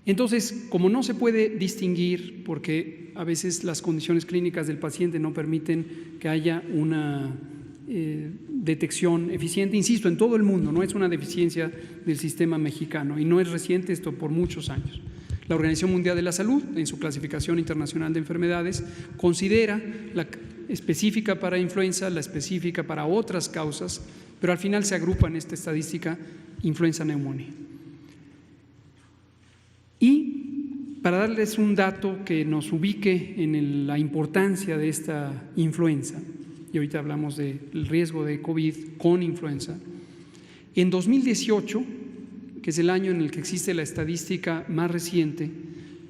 Entonces, como no se puede distinguir, porque a veces las condiciones clínicas del paciente no permiten que haya una detección eficiente, insisto, en todo el mundo, no es una deficiencia del sistema mexicano y no es reciente esto por muchos años. La Organización Mundial de la Salud, en su clasificación internacional de enfermedades, considera específica para influenza, la específica para otras causas, pero al final se agrupa en esta estadística influenza-neumonía. Y para darles un dato que nos ubique en la importancia de esta influenza, y ahorita hablamos del riesgo de COVID con influenza, en 2018, que es el año en el que existe la estadística más reciente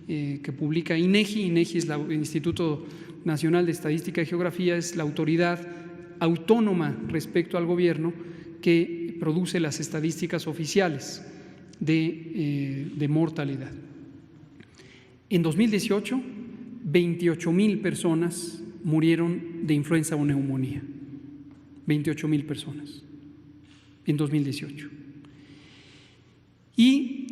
que publica INEGI. INEGI es el Instituto Nacional de Estadística y Geografía, es la autoridad autónoma respecto al gobierno que produce las estadísticas oficiales de mortalidad. En 2018, 28,000 personas murieron de influenza o neumonía. 28,000 personas en 2018. Y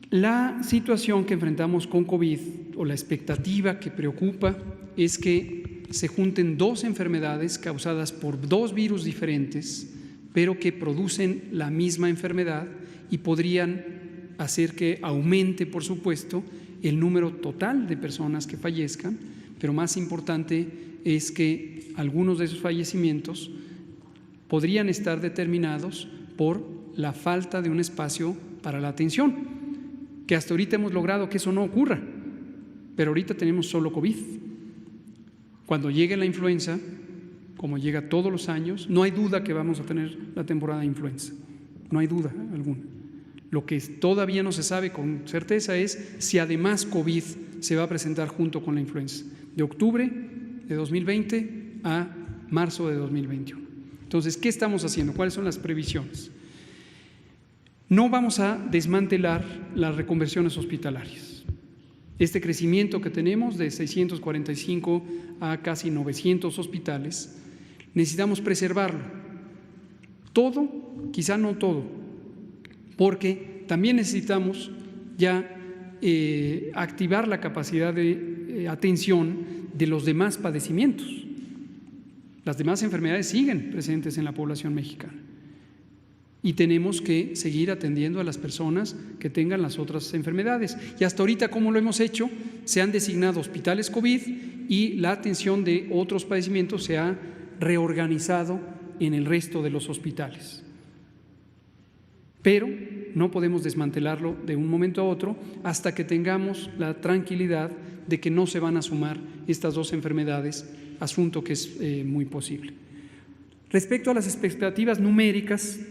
la situación que enfrentamos con COVID, o la expectativa que preocupa, es que se junten dos enfermedades causadas por dos virus diferentes, pero que producen la misma enfermedad y podrían hacer que aumente, por supuesto, el número total de personas que fallezcan, pero más importante es que algunos de esos fallecimientos podrían estar determinados por la falta de un espacio para la atención, que hasta ahorita hemos logrado que eso no ocurra, pero ahorita tenemos solo COVID. Cuando llegue la influenza, como llega todos los años, no hay duda que vamos a tener la temporada de influenza, no hay duda alguna. Lo que todavía no se sabe con certeza es si además COVID se va a presentar junto con la influenza, de octubre de 2020 a marzo de 2021. Entonces, ¿qué estamos haciendo? ¿Cuáles son las previsiones? No vamos a desmantelar las reconversiones hospitalarias. Este crecimiento que tenemos de 645 a casi 900 hospitales, necesitamos preservarlo. Todo, quizá no todo, porque también necesitamos ya activar la capacidad de atención de los demás padecimientos. Las demás enfermedades siguen presentes en la población mexicana y tenemos que seguir atendiendo a las personas que tengan las otras enfermedades. Y hasta ahorita, ¿cómo lo hemos hecho? Se han designado hospitales COVID y la atención de otros padecimientos se ha reorganizado en el resto de los hospitales. Pero no podemos desmantelarlo de un momento a otro hasta que tengamos la tranquilidad de que no se van a sumar estas dos enfermedades, asunto que es muy posible. Respecto a las expectativas numéricas,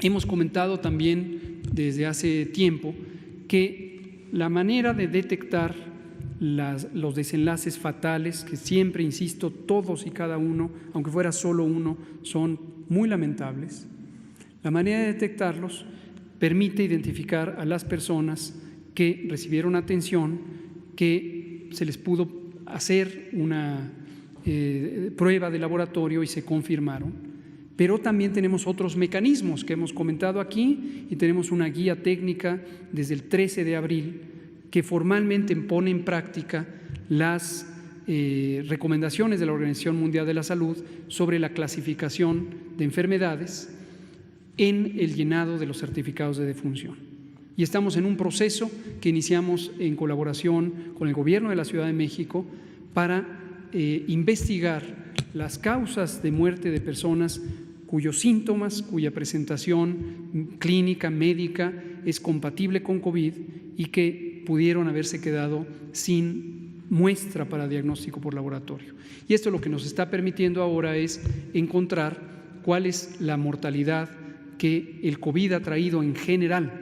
hemos comentado también desde hace tiempo que la manera de detectar los desenlaces fatales, que siempre, insisto, todos y cada uno, aunque fuera solo uno, son muy lamentables, la manera de detectarlos permite identificar a las personas que recibieron atención, que se les pudo hacer una prueba de laboratorio y se confirmaron. Pero también tenemos otros mecanismos que hemos comentado aquí y tenemos una guía técnica desde el 13 de abril que formalmente pone en práctica las recomendaciones de la Organización Mundial de la Salud sobre la clasificación de enfermedades en el llenado de los certificados de defunción. Y estamos en un proceso que iniciamos en colaboración con el Gobierno de la Ciudad de México para investigar las causas de muerte de personas cuyos síntomas, cuya presentación clínica, médica es compatible con COVID y que pudieron haberse quedado sin muestra para diagnóstico por laboratorio. Y esto lo que nos está permitiendo ahora es encontrar cuál es la mortalidad que el COVID ha traído en general,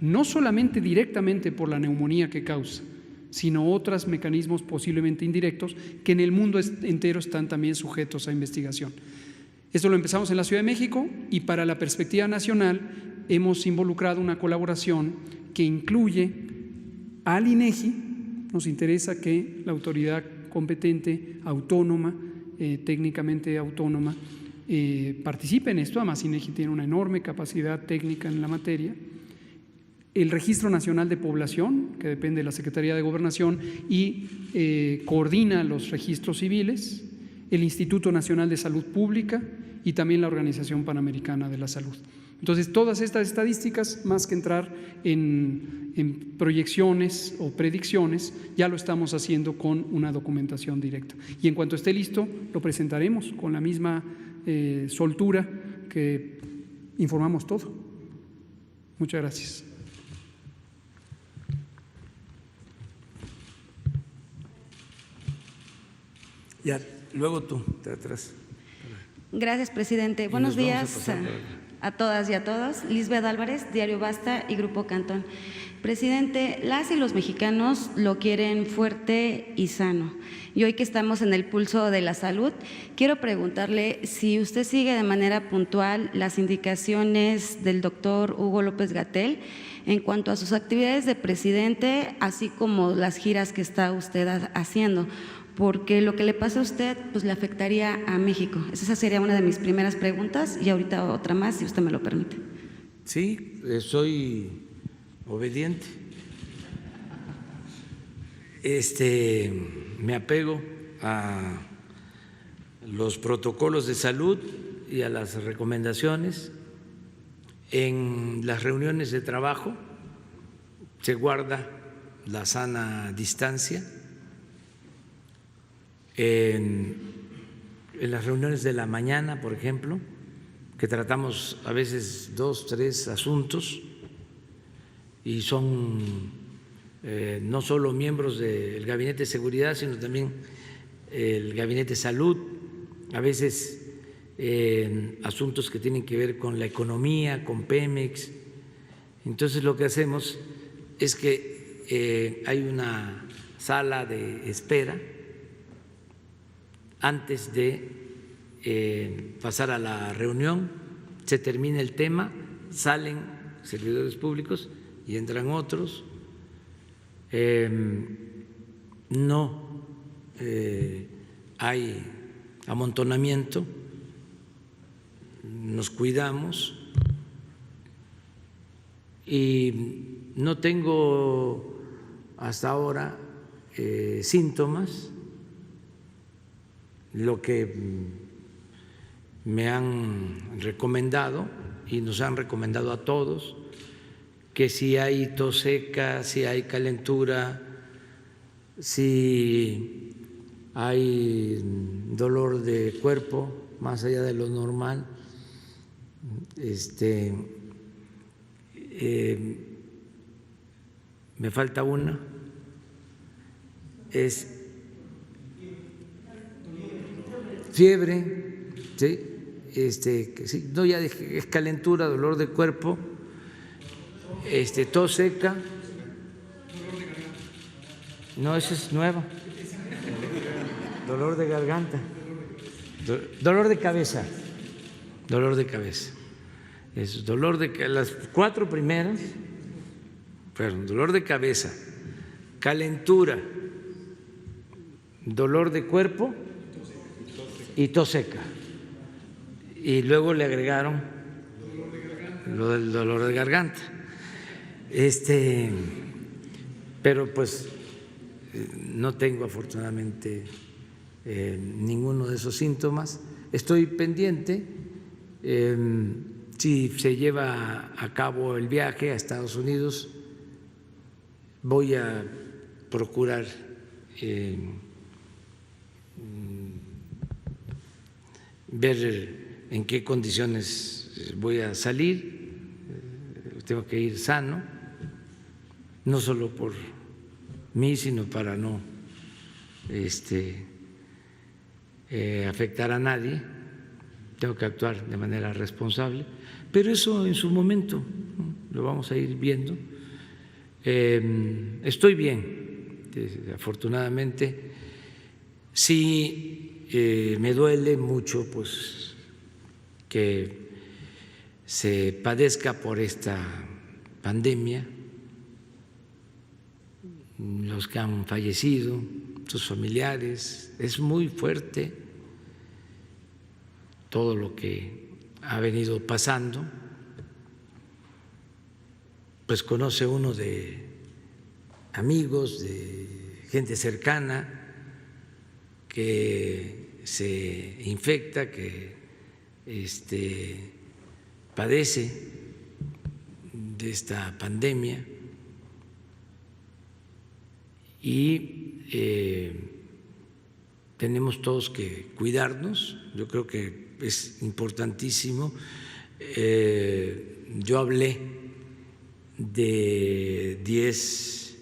no solamente directamente por la neumonía que causa, sino otros mecanismos posiblemente indirectos que en el mundo entero están también sujetos a investigación. Esto lo empezamos en la Ciudad de México y para la perspectiva nacional hemos involucrado una colaboración que incluye al INEGI. Nos interesa que la autoridad competente, autónoma, técnicamente autónoma, participe en esto. Además, INEGI tiene una enorme capacidad técnica en la materia. El Registro Nacional de Población, que depende de la Secretaría de Gobernación y coordina los registros civiles, el Instituto Nacional de Salud Pública y también la Organización Panamericana de la Salud. Entonces, todas estas estadísticas, más que entrar en proyecciones o predicciones, ya lo estamos haciendo con una documentación directa. Y en cuanto esté listo, lo presentaremos con la misma soltura que informamos todo. Muchas gracias. Ya, luego tú, de atrás. Gracias, presidente. Buenos días a todas y a todos. Lisbeth Álvarez, Diario Basta y Grupo Cantón. Presidente, las y los mexicanos lo quieren fuerte y sano. Y hoy que estamos en el pulso de la salud, quiero preguntarle si usted sigue de manera puntual las indicaciones del doctor Hugo López-Gatell en cuanto a sus actividades de presidente, así como las giras que está usted haciendo, porque lo que le pasa a usted pues le afectaría a México. Esa sería una de mis primeras preguntas y ahorita otra más, si usted me lo permite. Sí, soy obediente. Me apego a los protocolos de salud y a las recomendaciones. En las reuniones de trabajo se guarda la sana distancia. En las reuniones de la mañana, por ejemplo, que tratamos a veces 2, 3 asuntos y son no solo miembros del Gabinete de Seguridad, sino también el Gabinete de Salud, a veces asuntos que tienen que ver con la economía, con Pemex. Entonces lo que hacemos es que hay una sala de espera antes de pasar a la reunión, se termina el tema, salen servidores públicos y entran otros. No hay amontonamiento, nos cuidamos y no tengo hasta ahora síntomas. Lo que me han recomendado y nos han recomendado a todos, que si hay tos seca, si hay calentura, si hay dolor de cuerpo más allá de lo normal, me falta una, es fiebre, ¿sí? Sí, no, ya dije, es calentura, dolor de cuerpo, tos seca. No, esa es nueva. Dolor de garganta. Dolor de cabeza. Dolor de cabeza. Es dolor de las 4 primeras fueron dolor de cabeza, calentura, dolor de cuerpo y tos seca. Y luego le agregaron lo del dolor de garganta. Pero pues no tengo afortunadamente ninguno de esos síntomas. Estoy pendiente si se lleva a cabo el viaje a Estados Unidos. Voy a procurar ver en qué condiciones voy a salir. Tengo que ir sano, no solo por mí, sino para no afectar a nadie. Tengo que actuar de manera responsable, pero eso en su momento, ¿no?, lo vamos a ir viendo. Estoy bien, afortunadamente. Sí, me duele mucho pues que se padezca por esta pandemia, los que han fallecido, sus familiares. Es muy fuerte todo lo que ha venido pasando. Pues conoce uno de amigos, de gente cercana que se infecta, que padece de esta pandemia y tenemos todos que cuidarnos. Yo creo que es importantísimo. Yo hablé de 10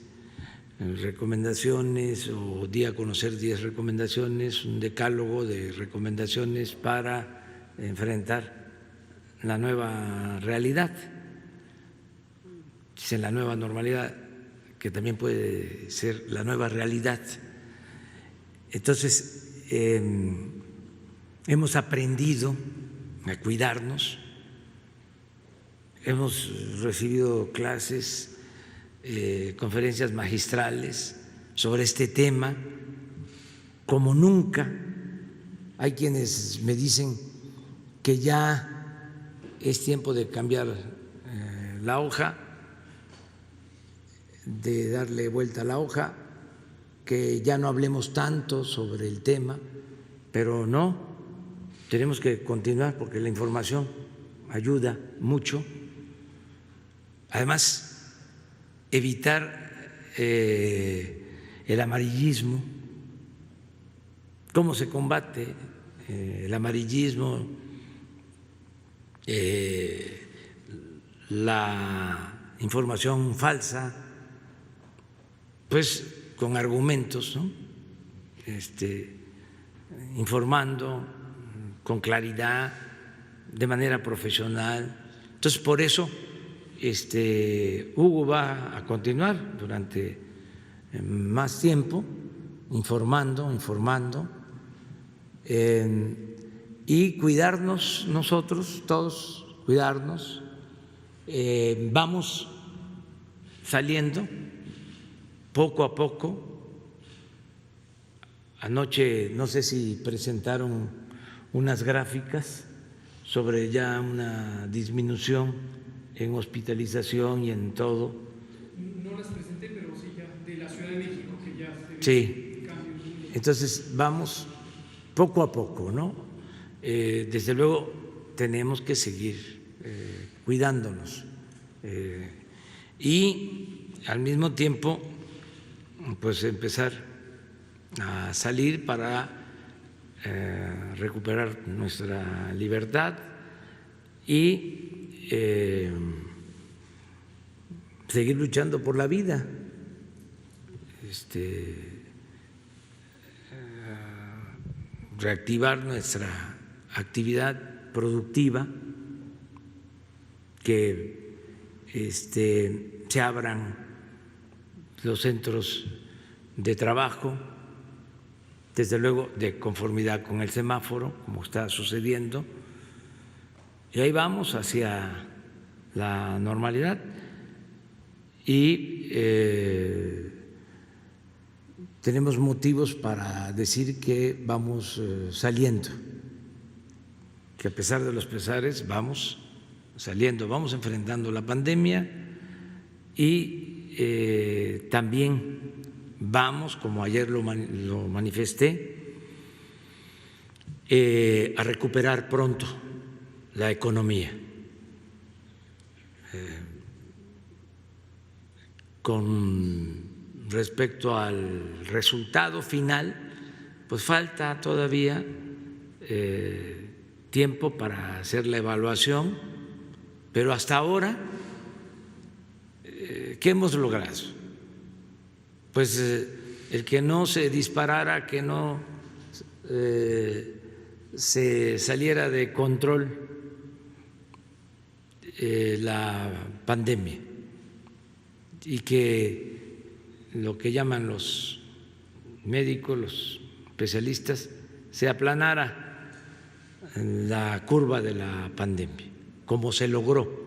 recomendaciones o di a conocer 10 recomendaciones, un decálogo de recomendaciones para enfrentar la nueva realidad, la nueva normalidad, que también puede ser la nueva realidad. Entonces, hemos aprendido a cuidarnos, hemos recibido clases, conferencias magistrales sobre este tema, como nunca. Hay quienes me dicen que ya es tiempo de cambiar la hoja, de darle vuelta a la hoja, que ya no hablemos tanto sobre el tema, pero no, tenemos que continuar porque la información ayuda mucho. Además, evitar el amarillismo. ¿Cómo se combate el amarillismo? La información falsa, pues con argumentos, ¿no? Informando con claridad, de manera profesional. Entonces, por eso Hugo va a continuar durante más tiempo informando y cuidarnos nosotros, todos cuidarnos. Vamos saliendo poco a poco. Anoche no sé si presentaron unas gráficas sobre ya una disminución en hospitalización y en todo. No las presenté, pero sí ya de la Ciudad de México, que ya se ve. Sí. Cambios. Entonces vamos poco a poco, ¿no? Desde luego tenemos que seguir cuidándonos y al mismo tiempo pues empezar a salir para recuperar nuestra libertad y seguir luchando por la vida, reactivar nuestra actividad productiva, que se abran los centros de trabajo, desde luego de conformidad con el semáforo, como está sucediendo, y ahí vamos hacia la normalidad. Y tenemos motivos para decir que vamos saliendo, que a pesar de los pesares vamos saliendo, vamos enfrentando la pandemia y también vamos, como ayer lo manifesté, a recuperar pronto la economía. Con respecto al resultado final, pues falta todavía tiempo para hacer la evaluación, pero hasta ahora, ¿qué hemos logrado? Pues el que no se disparara, que no se saliera de control la pandemia y que lo que llaman los médicos, los especialistas, se aplanara la curva de la pandemia, como se logró,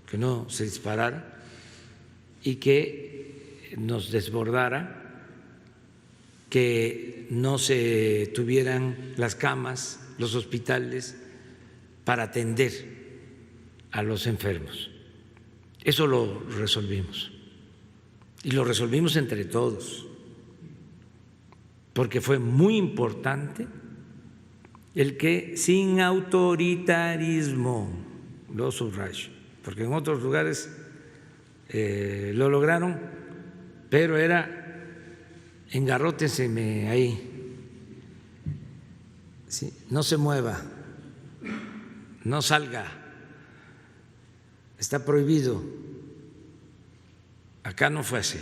que no se disparara y que nos desbordara, que no se tuvieran las camas, los hospitales para atender a los enfermos. Eso lo resolvimos y lo resolvimos entre todos, porque fue muy importante el que sin autoritarismo, lo subrayo, porque en otros lugares lo lograron, pero era engarrótenseme ahí, ¿sí? No se mueva, no salga, está prohibido. Acá no fue así,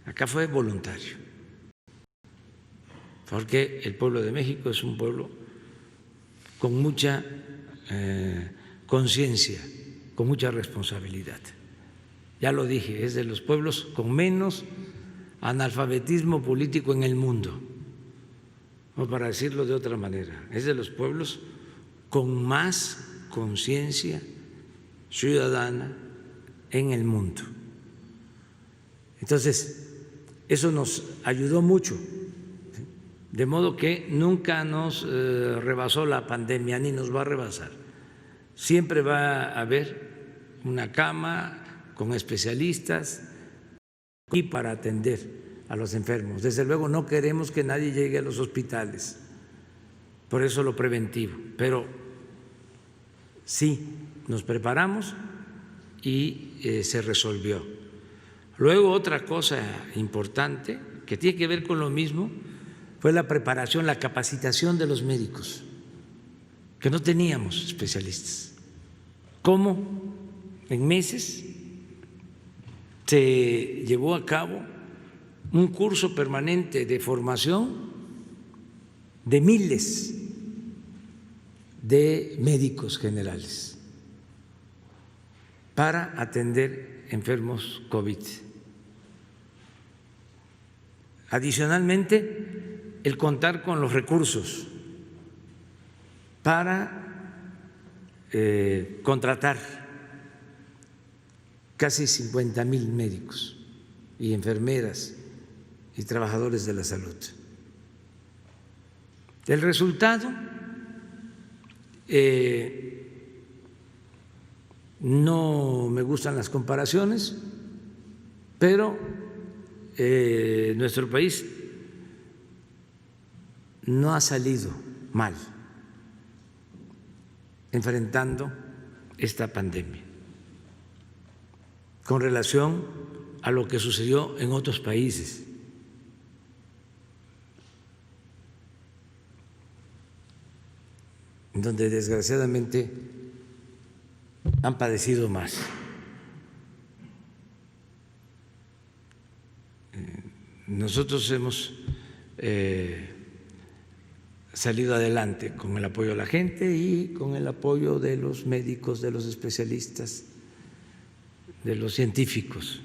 acá fue voluntario, porque el pueblo de México es un pueblo con mucha conciencia, con mucha responsabilidad. Ya lo dije, es de los pueblos con menos analfabetismo político en el mundo, o para decirlo de otra manera, es de los pueblos con más conciencia ciudadana en el mundo. Entonces, eso nos ayudó mucho, ¿sí? De modo que nunca nos rebasó la pandemia, ni nos va a rebasar. Siempre va a haber una cama con especialistas y para atender a los enfermos. Desde luego no queremos que nadie llegue a los hospitales, por eso lo preventivo, pero sí nos preparamos y se resolvió. Luego otra cosa importante que tiene que ver con lo mismo fue la preparación, la capacitación de los médicos, que no teníamos especialistas. ¿Cómo? En meses se llevó a cabo un curso permanente de formación de miles de médicos generales para atender enfermos COVID. Adicionalmente, el contar con los recursos para contratar casi 50,000 médicos y enfermeras y trabajadores de la salud. El resultado, no me gustan las comparaciones, pero nuestro país no ha salido mal enfrentando esta pandemia con relación a lo que sucedió en otros países. Donde desgraciadamente han padecido más. Nosotros hemos salido adelante con el apoyo de la gente y con el apoyo de los médicos, de los especialistas, de los científicos,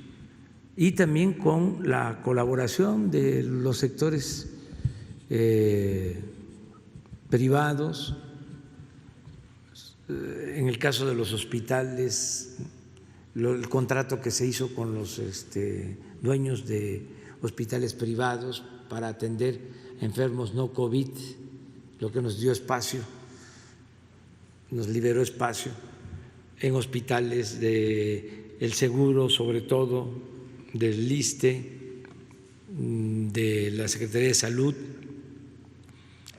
y también con la colaboración de los sectores privados. En el caso de los hospitales, el contrato que se hizo con los dueños de hospitales privados para atender enfermos no COVID, lo que nos dio espacio, nos liberó espacio en hospitales del seguro, sobre todo del ISSSTE, de la Secretaría de Salud,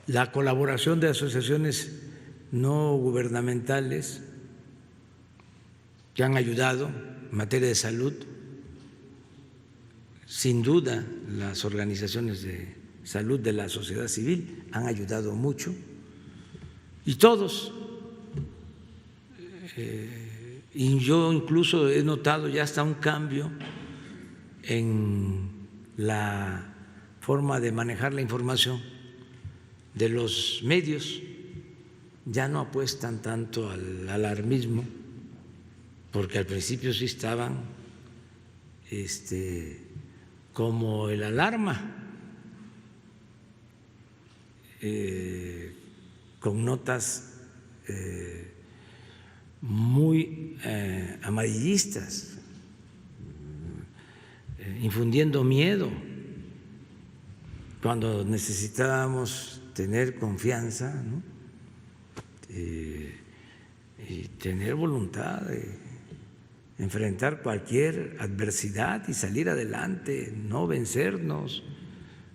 la colaboración de asociaciones no gubernamentales que han ayudado en materia de salud. Sin duda, las organizaciones de salud de la sociedad civil han ayudado mucho, y todos. Y yo incluso he notado ya hasta un cambio en la forma de manejar la información de los medios. Ya no apuestan tanto al alarmismo, porque al principio sí estaban como el alarma, con notas muy amarillistas, infundiendo miedo, cuando necesitábamos tener confianza, ¿no? Y tener voluntad de enfrentar cualquier adversidad y salir adelante, no vencernos.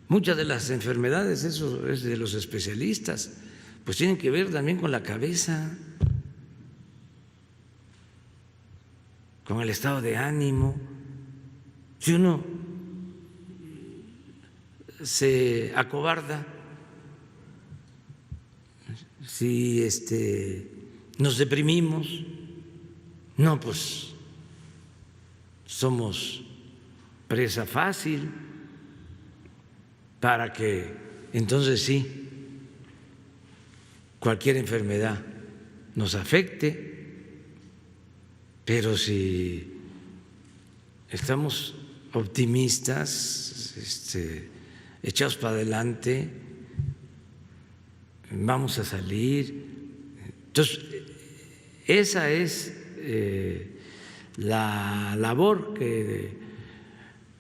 Muchas de las enfermedades, eso es de los especialistas, pues tienen que ver también con la cabeza, con el estado de ánimo. Si uno se acobarda, si nos deprimimos, no, pues somos presa fácil para que entonces sí cualquier enfermedad nos afecte. Pero si estamos optimistas, echados para adelante, vamos a salir. Entonces, esa es la labor que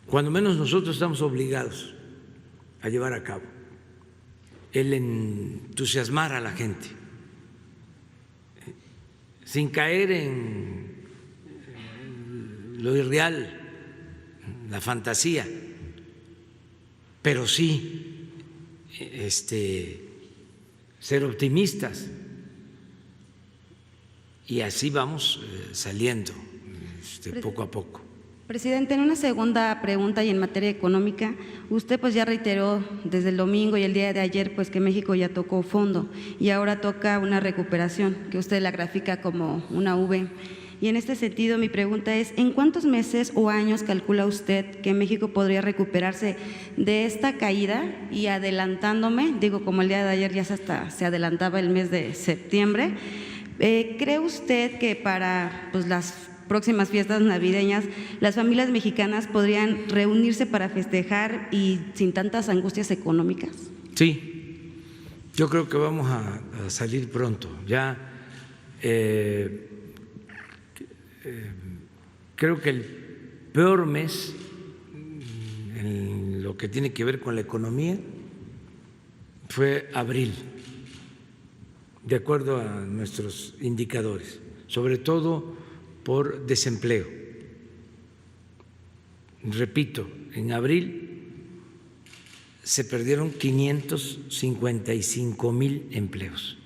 cuando menos nosotros estamos obligados a llevar a cabo, el entusiasmar a la gente, sin caer en lo irreal, la fantasía, pero sí ser optimistas, y así vamos saliendo poco a poco. Presidente, en una segunda pregunta y en materia económica, usted pues ya reiteró desde el domingo y el día de ayer pues que México ya tocó fondo y ahora toca una recuperación, que usted la grafica como una V. Y en este sentido mi pregunta es, ¿en cuántos meses o años calcula usted que México podría recuperarse de esta caída? Y adelantándome, digo, como el día de ayer ya hasta se adelantaba el mes de septiembre, ¿cree usted que para pues, las próximas fiestas navideñas las familias mexicanas podrían reunirse para festejar y sin tantas angustias económicas? Sí, yo creo que vamos a salir pronto. Ya creo que el peor mes en lo que tiene que ver con la economía fue abril, de acuerdo a nuestros indicadores, sobre todo por desempleo. Repito, en abril se perdieron 555,000 empleos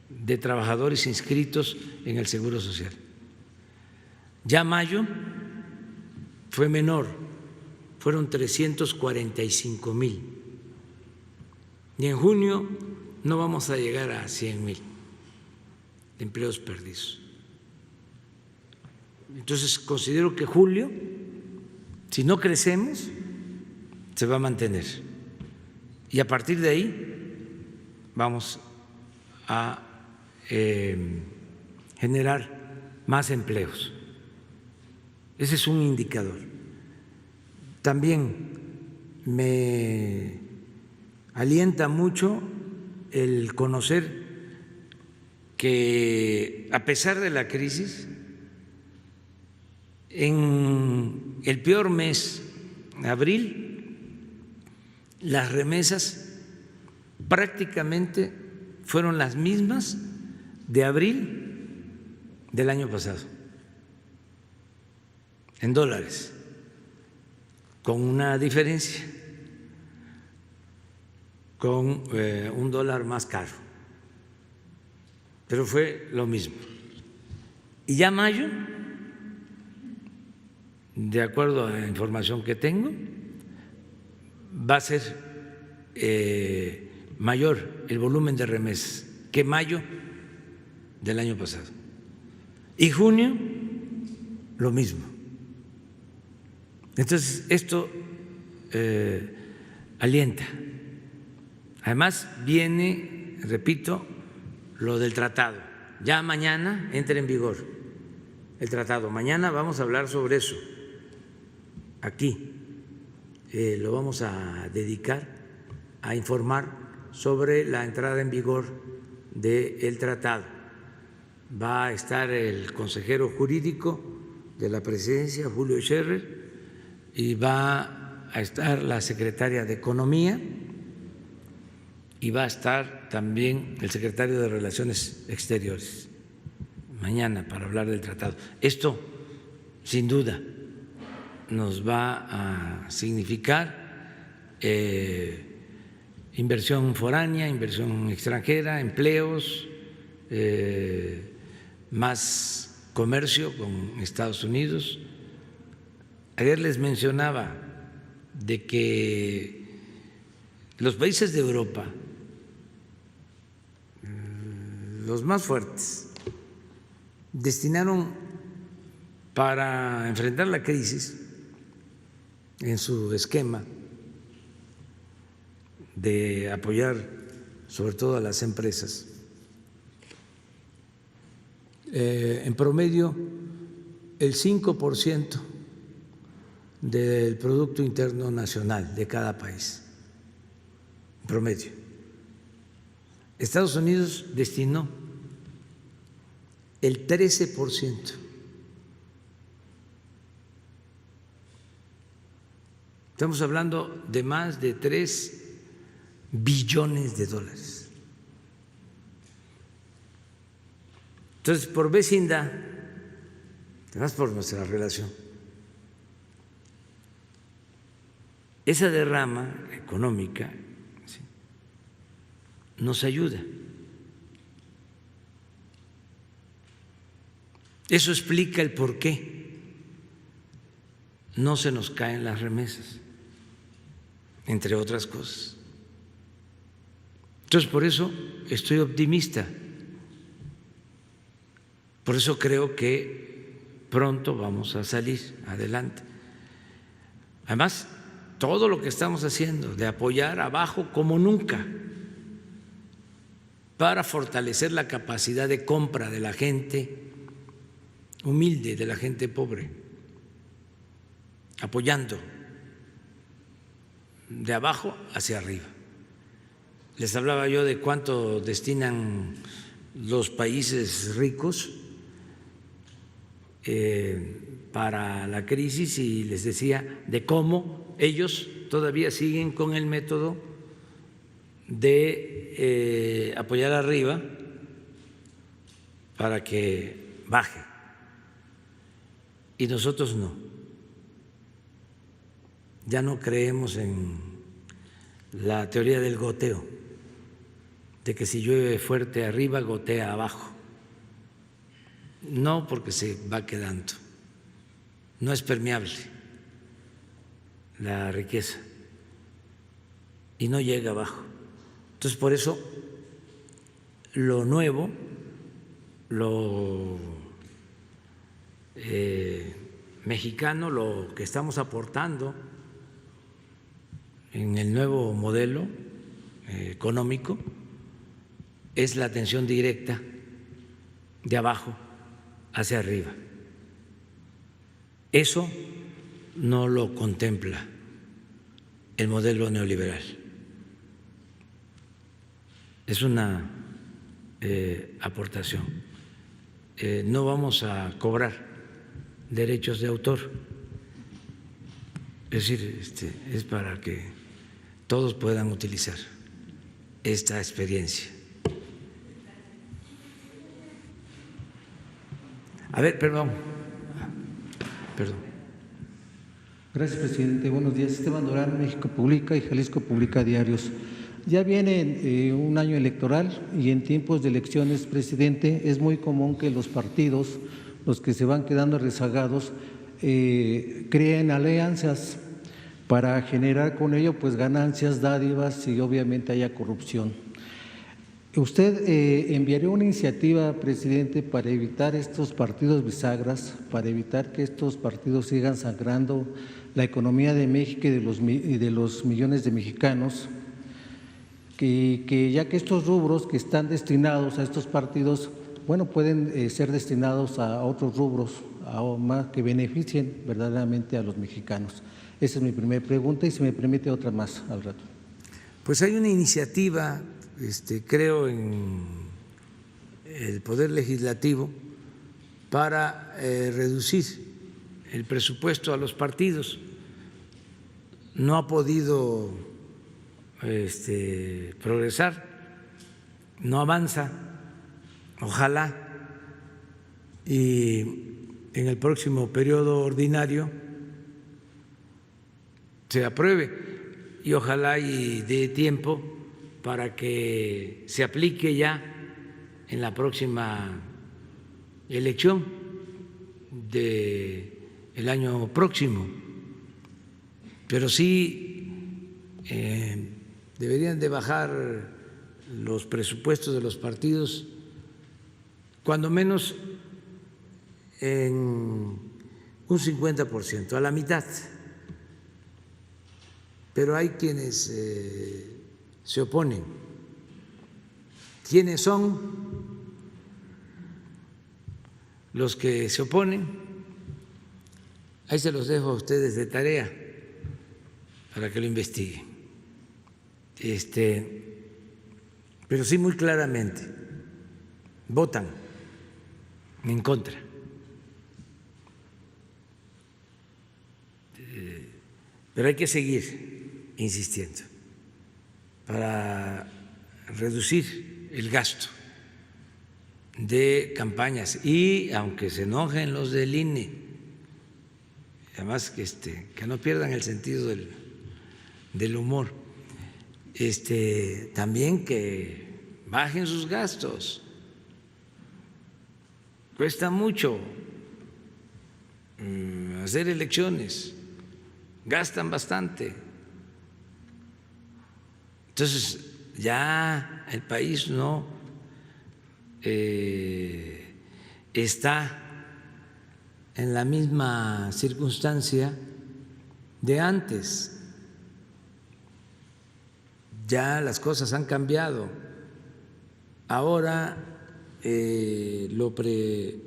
de trabajadores inscritos en el Seguro Social. Ya mayo fue menor, fueron 345,000. Y en junio no vamos a llegar a 100,000 empleos perdidos. Entonces considero que julio, si no crecemos, se va a mantener. Y a partir de ahí vamos a generar más empleos. Ese es un indicador. También me alienta mucho el conocer que a pesar de la crisis, en el peor mes, abril, las remesas prácticamente fueron las mismas de abril del año pasado, en dólares, con una diferencia, con un dólar más caro, pero fue lo mismo. Y ya mayo, de acuerdo a la información que tengo, va a ser mayor el volumen de remesas que mayo del año pasado. Y junio, lo mismo. Entonces, esto alienta. Además, viene, repito, lo del tratado. Ya mañana entra en vigor el tratado. Mañana vamos a hablar sobre eso. Aquí lo vamos a dedicar a informar sobre la entrada en vigor del tratado. Va a estar el consejero jurídico de la presidencia, Julio Scherer, y va a estar la secretaria de Economía y va a estar también el secretario de Relaciones Exteriores mañana para hablar del tratado. Esto, sin duda, nos va a significar inversión foránea, inversión extranjera, empleos, más comercio con Estados Unidos. Ayer les mencionaba de que los países de Europa, los más fuertes, destinaron para enfrentar la crisis en su esquema de apoyar sobre todo a las empresas, en promedio el 5% del Producto Interno Nacional de cada país, en promedio. Estados Unidos destinó el 13%. Estamos hablando de más de 3 billones de dólares. Entonces, por vecindad, además por nuestra relación, esa derrama económica, ¿sí?, nos ayuda. Eso explica el por qué no se nos caen las remesas, entre otras cosas. Entonces, por eso estoy optimista. Por eso creo que pronto vamos a salir adelante. Además, todo lo que estamos haciendo de apoyar abajo como nunca para fortalecer la capacidad de compra de la gente humilde, de la gente pobre, apoyando de abajo hacia arriba. Les hablaba yo de cuánto destinan los países ricos para la crisis y les decía de cómo ellos todavía siguen con el método de apoyar arriba para que baje, y nosotros no. Ya no creemos en la teoría del goteo, de que si llueve fuerte arriba, gotea abajo. No, porque se va quedando, no es permeable la riqueza y no llega abajo. Entonces, por eso lo nuevo, lo mexicano, lo que estamos aportando en el nuevo modelo económico es la atención directa de abajo hacia arriba. Eso no lo contempla el modelo neoliberal. Es una aportación. No vamos a cobrar derechos de autor, es decir, es para que todos puedan utilizar esta experiencia. A ver, perdón. Gracias, presidente. Buenos días. Esteban Durán, México Publica y Jalisco Publica Diarios. Ya viene un año electoral y en tiempos de elecciones, presidente, es muy común que los partidos, los que se van quedando rezagados, creen alianzas para generar con ello pues ganancias, dádivas y obviamente haya corrupción. ¿Usted enviaría una iniciativa, presidente, para evitar estos partidos bisagras, para evitar que estos partidos sigan sangrando la economía de México y de los millones de mexicanos? Que ya que estos rubros que están destinados a estos partidos, bueno, pueden ser destinados a otros rubros más que beneficien verdaderamente a los mexicanos. Esa es mi primera pregunta y si me permite otra más al rato. Pues hay una iniciativa, creo, en el Poder Legislativo para reducir el presupuesto a los partidos. No ha podido progresar, no avanza. Ojalá y en el próximo periodo ordinario se apruebe y ojalá y dé tiempo para que se aplique ya en la próxima elección del año próximo. Pero sí deberían de bajar los presupuestos de los partidos cuando menos en un 50%, a la mitad. Pero hay quienes se oponen. ¿Quiénes son los que se oponen? Ahí se los dejo a ustedes de tarea para que lo investiguen. Pero sí muy claramente votan en contra. Pero hay que seguir insistiendo para reducir el gasto de campañas y aunque se enojen los del INE, además que no pierdan el sentido del humor, también que bajen sus gastos. Cuesta mucho hacer elecciones, gastan bastante. Entonces ya el país no está en la misma circunstancia de antes. Ya las cosas han cambiado. Ahora lo que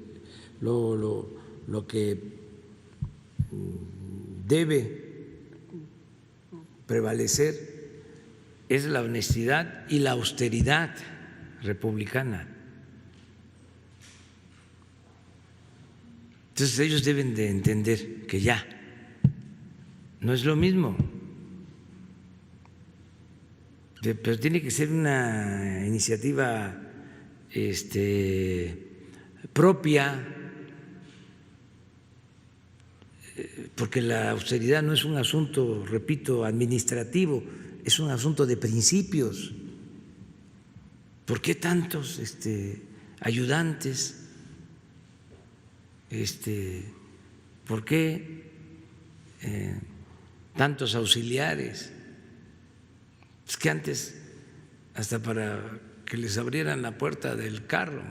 debe prevalecer es la honestidad y la austeridad republicana. Entonces ellos deben de entender que ya no es lo mismo. Pero tiene que ser una iniciativa propia, porque la austeridad no es un asunto, repito, administrativo, es un asunto de principios. ¿Por qué tantos ayudantes? ¿Por qué tantos auxiliares? Es que antes, hasta para que les abrieran la puerta del carro,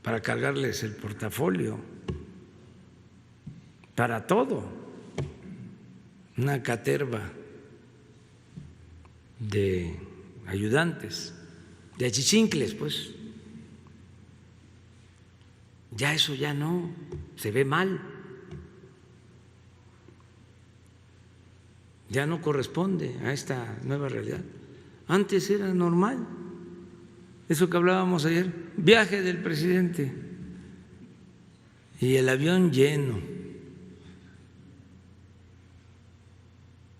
para cargarles el portafolio, para todo, una caterva de ayudantes, de achichincles, pues. Ya eso ya no, se ve mal. Ya no corresponde a esta nueva realidad. Antes era normal, eso que hablábamos ayer, viaje del presidente y el avión lleno.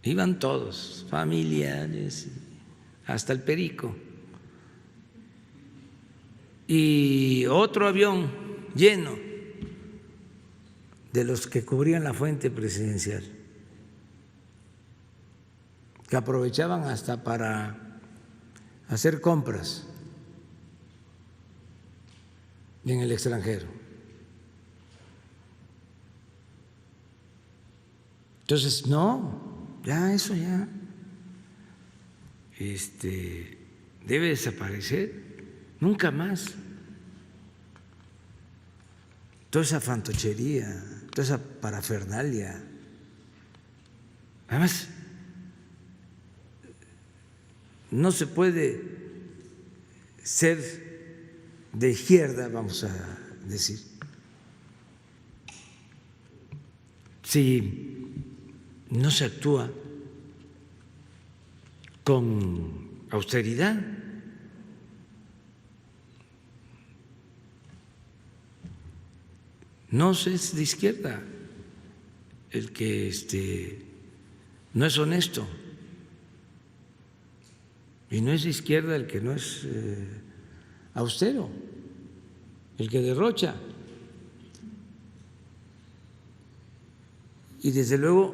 Iban todos, familiares, hasta el perico. Y otro avión lleno de los que cubrían la fuente presidencial, que aprovechaban hasta para hacer compras en el extranjero. Entonces, no, ya eso ya debe desaparecer, nunca más. Toda esa fantochería, toda esa parafernalia. Además, no se puede ser de izquierda, vamos a decir, si no se actúa con austeridad. No es de izquierda el que no es honesto, y no es de izquierda el que no es austero, el que derrocha. Y desde luego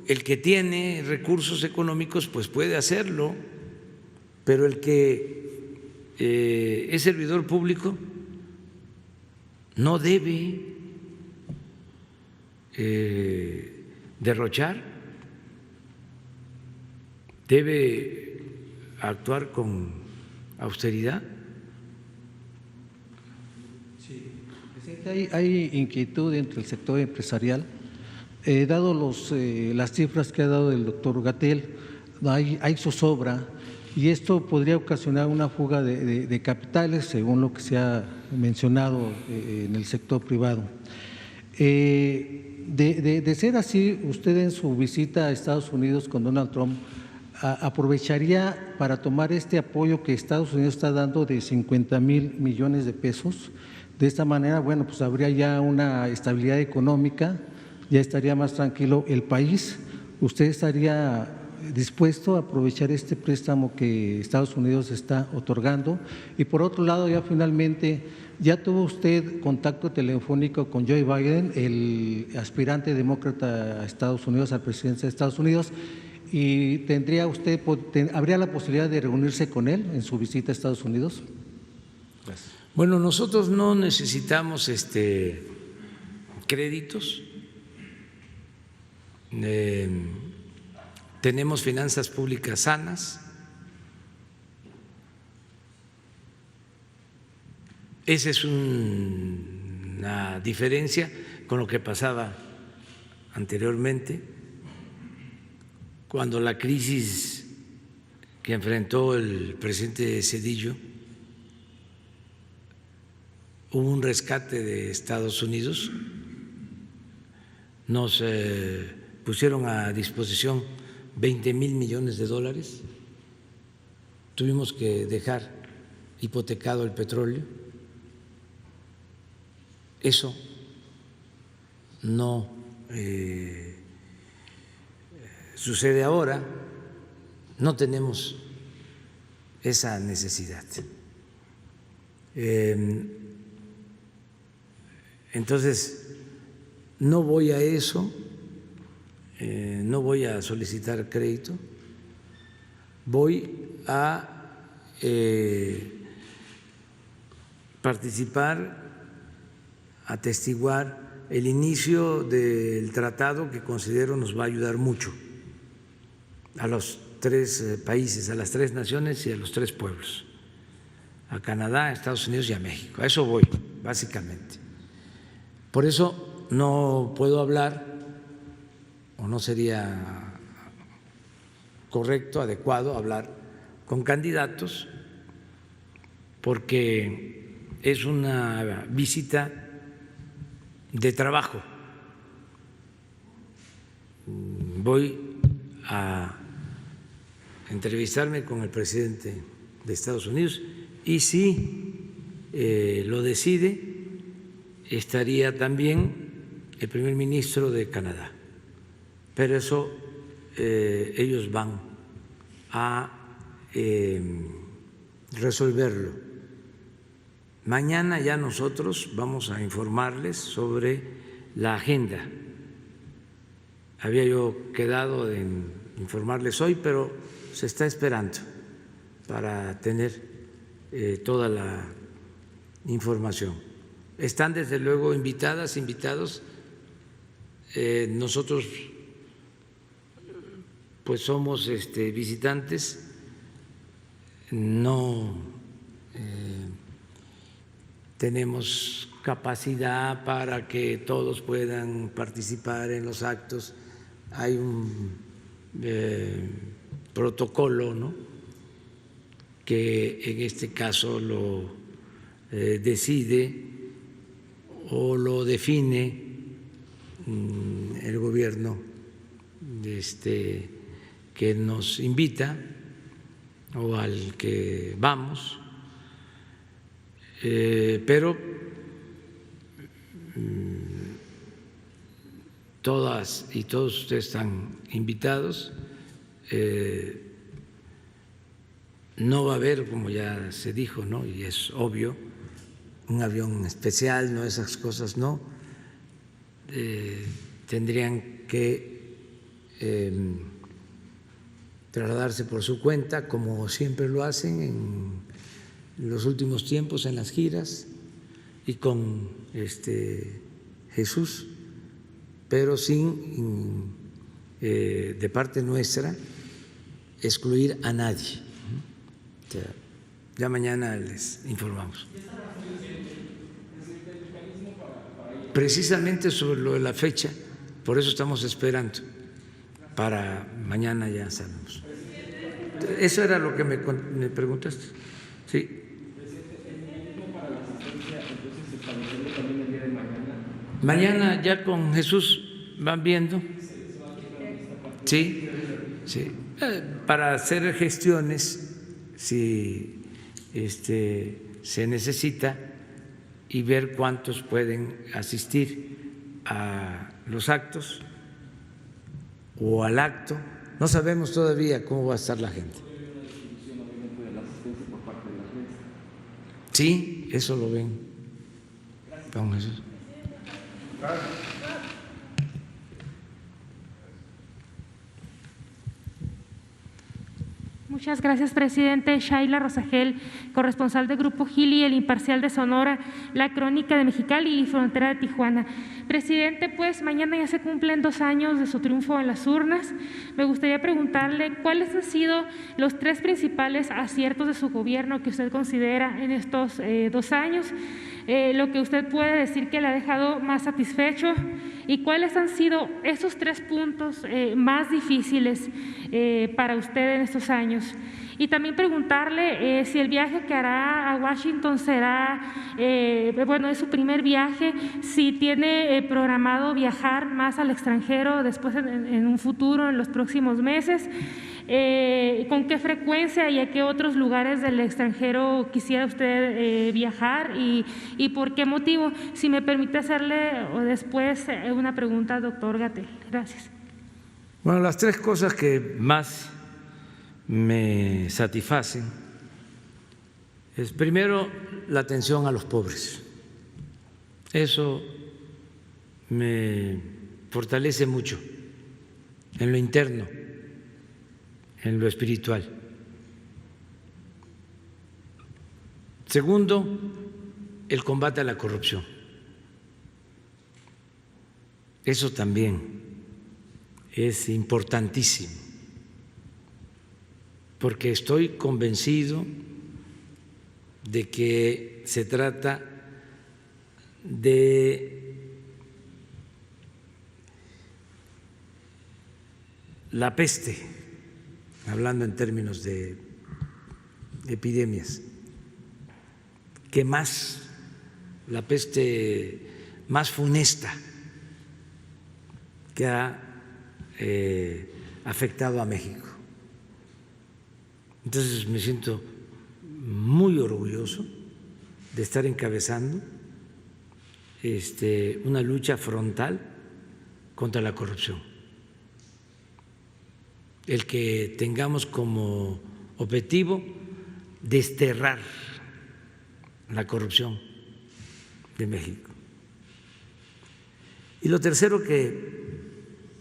el que tiene recursos económicos pues puede hacerlo, pero el que es servidor público no debe derrochar, debe actuar con austeridad. Sí. Presidente, hay inquietud entre el sector empresarial. Dado las cifras que ha dado el doctor Gatell, hay zozobra y esto podría ocasionar una fuga de capitales, según lo que se ha mencionado en el sector privado. De ser así, usted en su visita a Estados Unidos con Donald Trump aprovecharía para tomar este apoyo que Estados Unidos está dando de 50,000 millones de pesos. De esta manera, bueno, pues habría ya una estabilidad económica, ya estaría más tranquilo el país. ¿Usted estaría dispuesto a aprovechar este préstamo que Estados Unidos está otorgando? Y por otro lado, ya finalmente, ¿ya tuvo usted contacto telefónico con Joe Biden, el aspirante demócrata a Estados Unidos, a la presidencia de Estados Unidos? ¿Y habría la posibilidad de reunirse con él en su visita a Estados Unidos? Gracias. Bueno, nosotros no necesitamos créditos. Tenemos finanzas públicas sanas. Esa es una diferencia con lo que pasaba anteriormente, cuando la crisis que enfrentó el presidente Zedillo, hubo un rescate de Estados Unidos, nos pusieron a disposición 20,000 millones de dólares, tuvimos que dejar hipotecado el petróleo. Eso no sucede ahora, no tenemos esa necesidad. Entonces, no voy a eso, no voy a solicitar crédito, voy a participar, atestiguar el inicio del tratado que considero nos va a ayudar mucho a los tres países, a las tres naciones y a los tres pueblos, a Canadá, a Estados Unidos y a México. A eso voy, básicamente. Por eso no puedo hablar, o no sería correcto, adecuado hablar con candidatos, porque es una visita de trabajo. Voy a entrevistarme con el presidente de Estados Unidos y si lo decide, estaría también el primer ministro de Canadá. Pero eso ellos van a resolverlo. Mañana ya nosotros vamos a informarles sobre la agenda. Había yo quedado en informarles hoy, pero se está esperando para tener toda la información. Están desde luego invitadas, invitados. Nosotros pues somos visitantes, no tenemos capacidad para que todos puedan participar en los actos. Hay un protocolo, ¿no?, que en este caso lo decide o lo define el gobierno que nos invita o al que vamos, pero todas y todos ustedes están invitados. No va a haber, como ya se dijo, ¿no?, y es obvio, un avión especial, no, esas cosas no. Tendrían que trasladarse por su cuenta, como siempre lo hacen en los últimos tiempos en las giras, y con Jesús, pero sin de parte nuestra excluir a nadie. O sea, ya mañana les informamos. Precisamente sobre lo de la fecha, por eso estamos esperando, para mañana ya sabemos. Eso era lo que me preguntaste. Sí. Mañana ya con Jesús van viendo. Sí, sí. Para hacer gestiones, si se necesita, y ver cuántos pueden asistir a los actos o al acto. No sabemos todavía cómo va a estar la gente. Sí, eso lo ven. Don Jesús. Muchas gracias, presidente. Shaila Rosagel, corresponsal del Grupo Gili, El Imparcial de Sonora, La Crónica de Mexicali y Frontera de Tijuana. Presidente, pues mañana ya se cumplen 2 años de su triunfo en las urnas. Me gustaría preguntarle cuáles han sido los 3 principales aciertos de su gobierno que usted considera en estos 2 años, lo que usted puede decir que le ha dejado más satisfecho, y cuáles han sido esos 3 puntos más difíciles para usted en estos años. Y también preguntarle si el viaje que hará a Washington será, bueno, es su primer viaje, si tiene programado viajar más al extranjero después en un futuro, en los próximos meses. ¿Con qué frecuencia y a qué otros lugares del extranjero quisiera usted viajar y por qué motivo? Si me permite hacerle después una pregunta al doctor Gatell. Gracias. Bueno, las 3 cosas que más me satisfacen es, primero, la atención a los pobres. Eso me fortalece mucho en lo interno, en lo espiritual. Segundo, el combate a la corrupción. Eso también es importantísimo, porque estoy convencido de que se trata de la peste, hablando en términos de epidemias, que más, la peste más funesta que ha afectado a México. Entonces me siento muy orgulloso de estar encabezando una lucha frontal contra la corrupción. El que tengamos como objetivo desterrar la corrupción de México. Y lo tercero que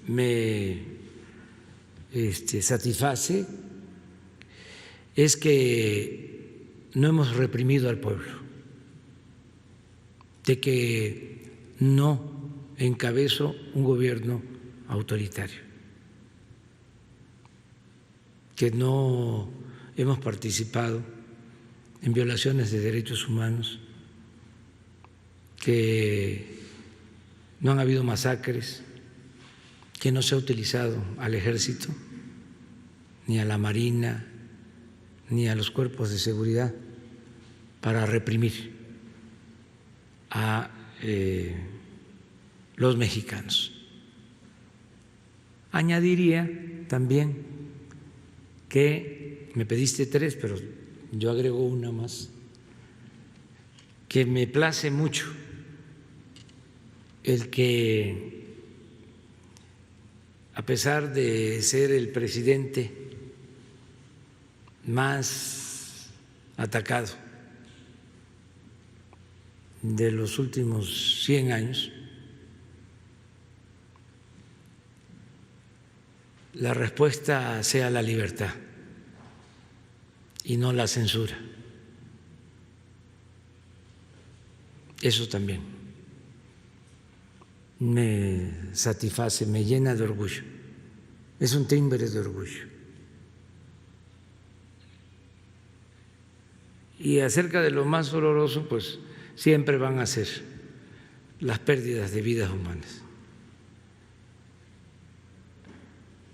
me satisface es que no hemos reprimido al pueblo, de que no encabezo un gobierno autoritario, que no hemos participado en violaciones de derechos humanos, que no han habido masacres, que no se ha utilizado al ejército, ni a la marina, ni a los cuerpos de seguridad para reprimir a los mexicanos. Añadiría también que me pediste 3, pero yo agrego una más, que me place mucho el que, a pesar de ser el presidente más atacado de los últimos 100 años, la respuesta sea la libertad y no la censura. Eso también me satisface, me llena de orgullo. Es un timbre de orgullo. Y acerca de lo más doloroso, pues siempre van a ser las pérdidas de vidas humanas.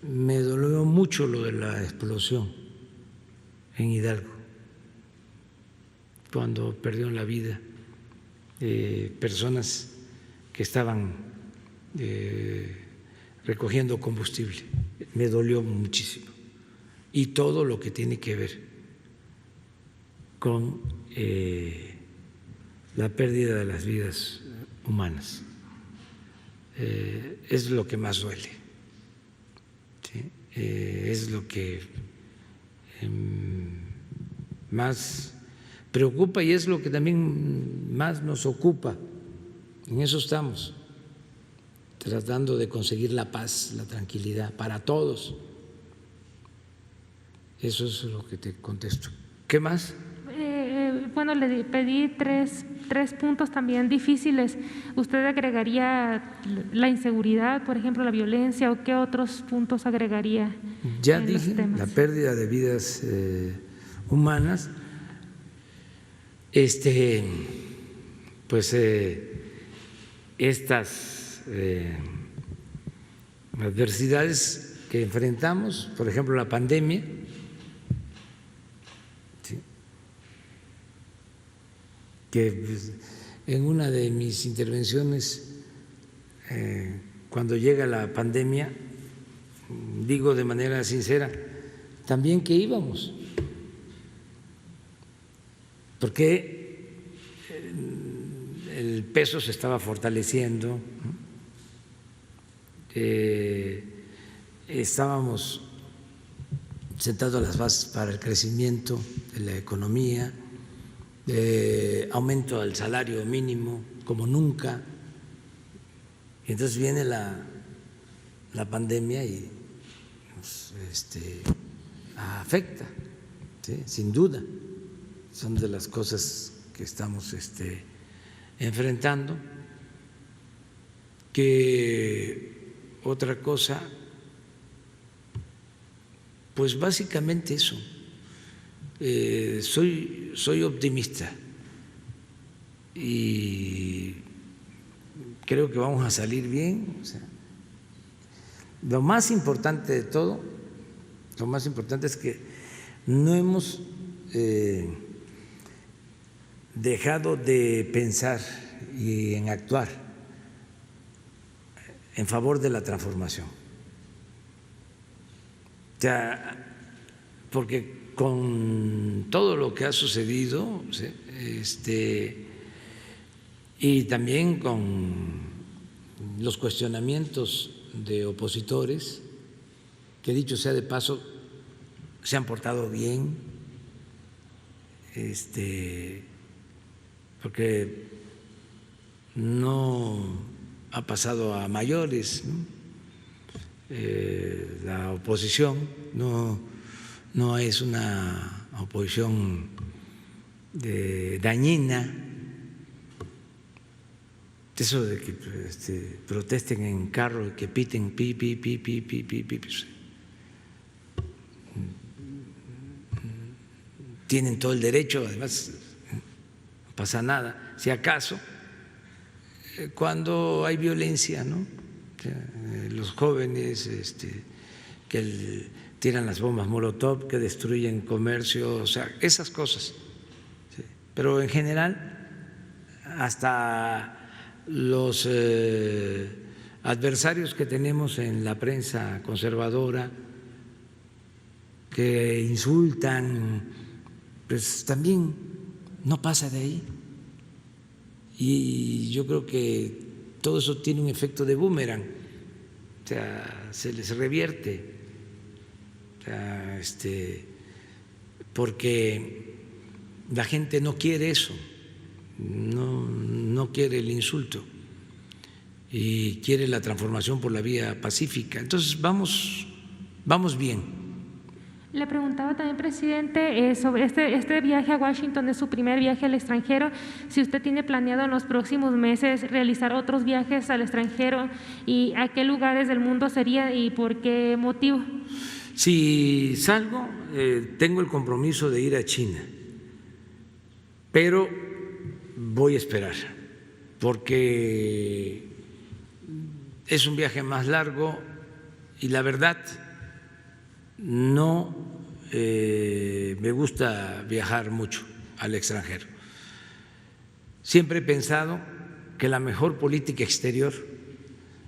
Me dolió mucho lo de la explosión en Hidalgo, cuando perdieron la vida personas que estaban recogiendo combustible. Me dolió muchísimo. Y todo lo que tiene que ver con la pérdida de las vidas humanas es lo que más duele, ¿sí? Es lo que más preocupa y es lo que también más nos ocupa. En eso estamos, tratando de conseguir la paz, la tranquilidad para todos. Eso es lo que te contesto. ¿Qué más? Bueno, le pedí tres puntos también difíciles. ¿Usted agregaría la inseguridad, por ejemplo, la violencia, o qué otros puntos agregaría? Ya dije, la pérdida de vidas humanas. Pues estas adversidades que enfrentamos, por ejemplo, la pandemia, ¿sí? Que pues, en una de mis intervenciones, cuando llega la pandemia, digo de manera sincera, también que íbamos, porque el peso se estaba fortaleciendo, estábamos sentando las bases para el crecimiento de la economía, aumento del salario mínimo como nunca, y entonces viene la pandemia y nos afecta, ¿sí? Sin duda. Son de las cosas que estamos enfrentando. Que otra cosa, pues básicamente eso. Soy optimista y creo que vamos a salir bien. O sea, lo más importante de todo, lo más importante es que no hemos dejado de pensar y en actuar en favor de la transformación. O sea, porque con todo lo que ha sucedido, y también con los cuestionamientos de opositores, que dicho sea de paso, se han portado bien, porque no ha pasado a mayores, ¿no? La oposición no es una oposición dañina. Eso de que protesten en carro y que piten pi, pi, pi, pi, pi, pi, pi, pues, tienen todo el derecho, además no pasa nada. Si acaso, cuando hay violencia, ¿no? Los jóvenes que tiran las bombas Molotov, que destruyen comercio, o sea, esas cosas. ¿Sí? Pero en general, hasta los adversarios que tenemos en la prensa conservadora, que insultan, pues también no pasa de ahí. Y yo creo que todo eso tiene un efecto de boomerang, o sea, se les revierte, o sea, porque la gente no quiere eso, no quiere el insulto y quiere la transformación por la vía pacífica. Entonces vamos vamos bien. Le preguntaba también, presidente, sobre este viaje a Washington, es su primer viaje al extranjero, si usted tiene planeado en los próximos meses realizar otros viajes al extranjero y a qué lugares del mundo sería y por qué motivo. Si salgo, tengo el compromiso de ir a China, pero voy a esperar, porque es un viaje más largo y la verdad no me gusta viajar mucho al extranjero. Siempre he pensado que la mejor política exterior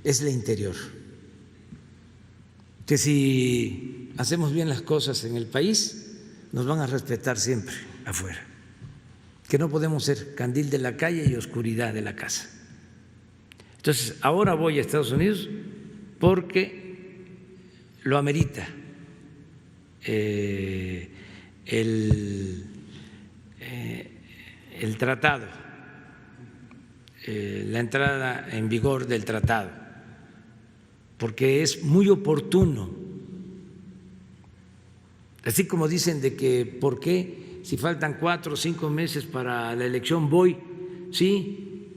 es la interior, que si hacemos bien las cosas en el país, nos van a respetar siempre afuera, que no podemos ser candil de la calle y oscuridad de la casa. Entonces, ahora voy a Estados Unidos porque lo amerita el tratado, la entrada en vigor del tratado, porque es muy oportuno. Así como dicen de que por qué si faltan 4 o 5 meses para la elección voy, sí,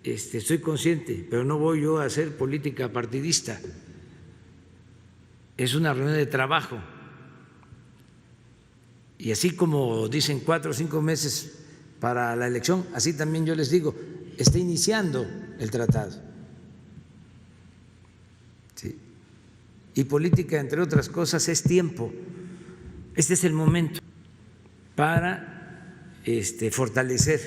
estoy consciente, pero no voy yo a hacer política partidista. Es una reunión de trabajo. Y así como dicen 4 o 5 meses para la elección, así también yo les digo, está iniciando el tratado. ¿Sí? Y política, entre otras cosas, es tiempo. Este es el momento para fortalecer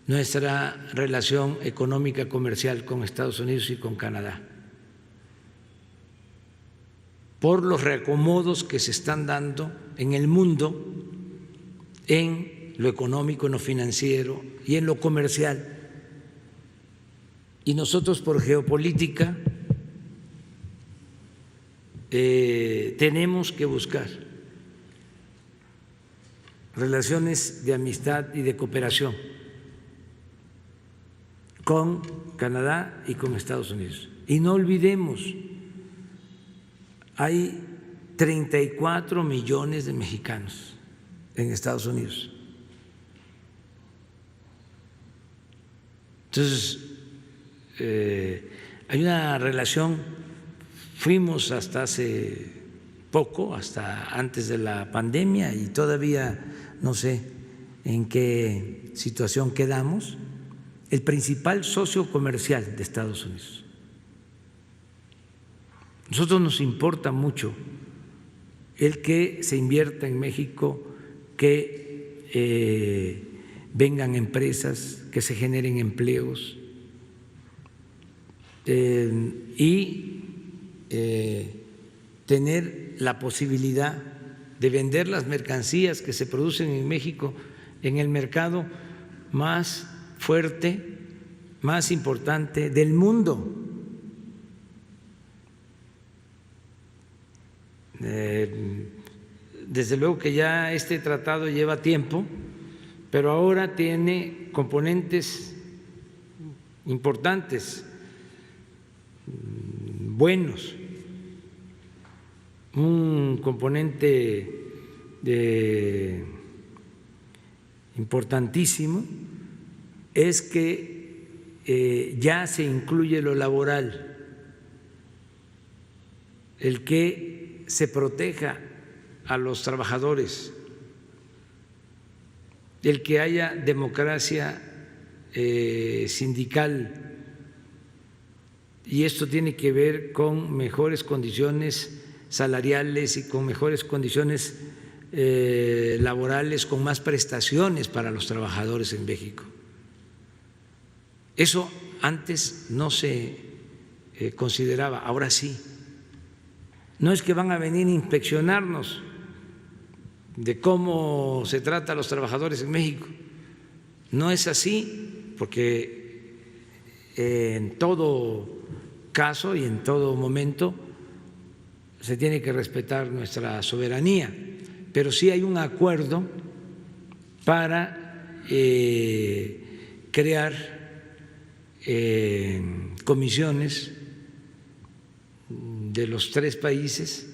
nuestra relación económica comercial con Estados Unidos y con Canadá, por los reacomodos que se están dando en el mundo, en lo económico, en lo financiero y en lo comercial. Y nosotros, por geopolítica, tenemos que buscar relaciones de amistad y de cooperación con Canadá y con Estados Unidos. Y no olvidemos, hay 34 millones de mexicanos en Estados Unidos. Entonces, hay una relación, fuimos hasta hace poco, hasta antes de la pandemia, y todavía no sé en qué situación quedamos, el principal socio comercial de Estados Unidos. A nosotros nos importa mucho el que se invierta en México, que vengan empresas, que se generen empleos y tener la posibilidad de vender las mercancías que se producen en México en el mercado más fuerte, más importante del mundo. Desde luego que ya este tratado lleva tiempo, pero ahora tiene componentes importantes, buenos. Un componente importantísimo es que ya se incluye lo laboral, el que se proteja a los trabajadores, el que haya democracia sindical, y esto tiene que ver con mejores condiciones salariales y con mejores condiciones laborales, con más prestaciones para los trabajadores en México. Eso antes no se consideraba, ahora sí. No es que van a venir a inspeccionarnos de cómo se trata a los trabajadores en México, no es así, porque en todo caso y en todo momento se tiene que respetar nuestra soberanía, pero sí hay un acuerdo para crear comisiones de los 3 países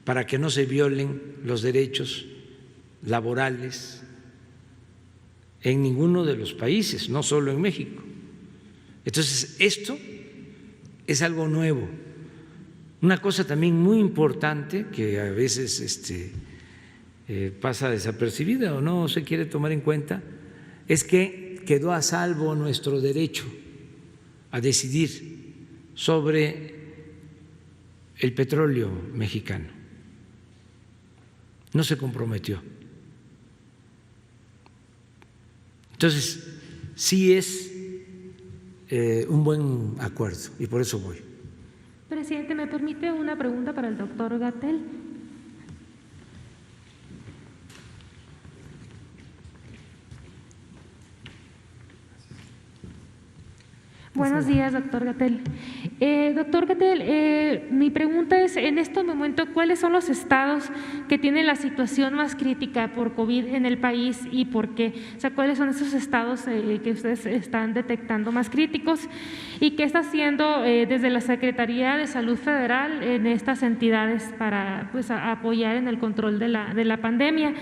para que no se violen los derechos laborales en ninguno de los países, no solo en México. Entonces, esto es algo nuevo. Una cosa también muy importante que a veces pasa desapercibida o no se quiere tomar en cuenta es que quedó a salvo nuestro derecho a decidir sobre el petróleo mexicano. No se comprometió. Entonces, sí es un buen acuerdo y por eso voy. Presidente, ¿me permite una pregunta para el doctor Gatell? Buenos días, doctor Gatell. Doctor Gatell, mi pregunta es, en este momento, ¿cuáles son los estados que tienen la situación más crítica por COVID en el país y por qué? O sea, ¿cuáles son esos estados que ustedes están detectando más críticos? ¿Y qué está haciendo desde la Secretaría de Salud Federal en estas entidades para apoyar en el control de la pandemia?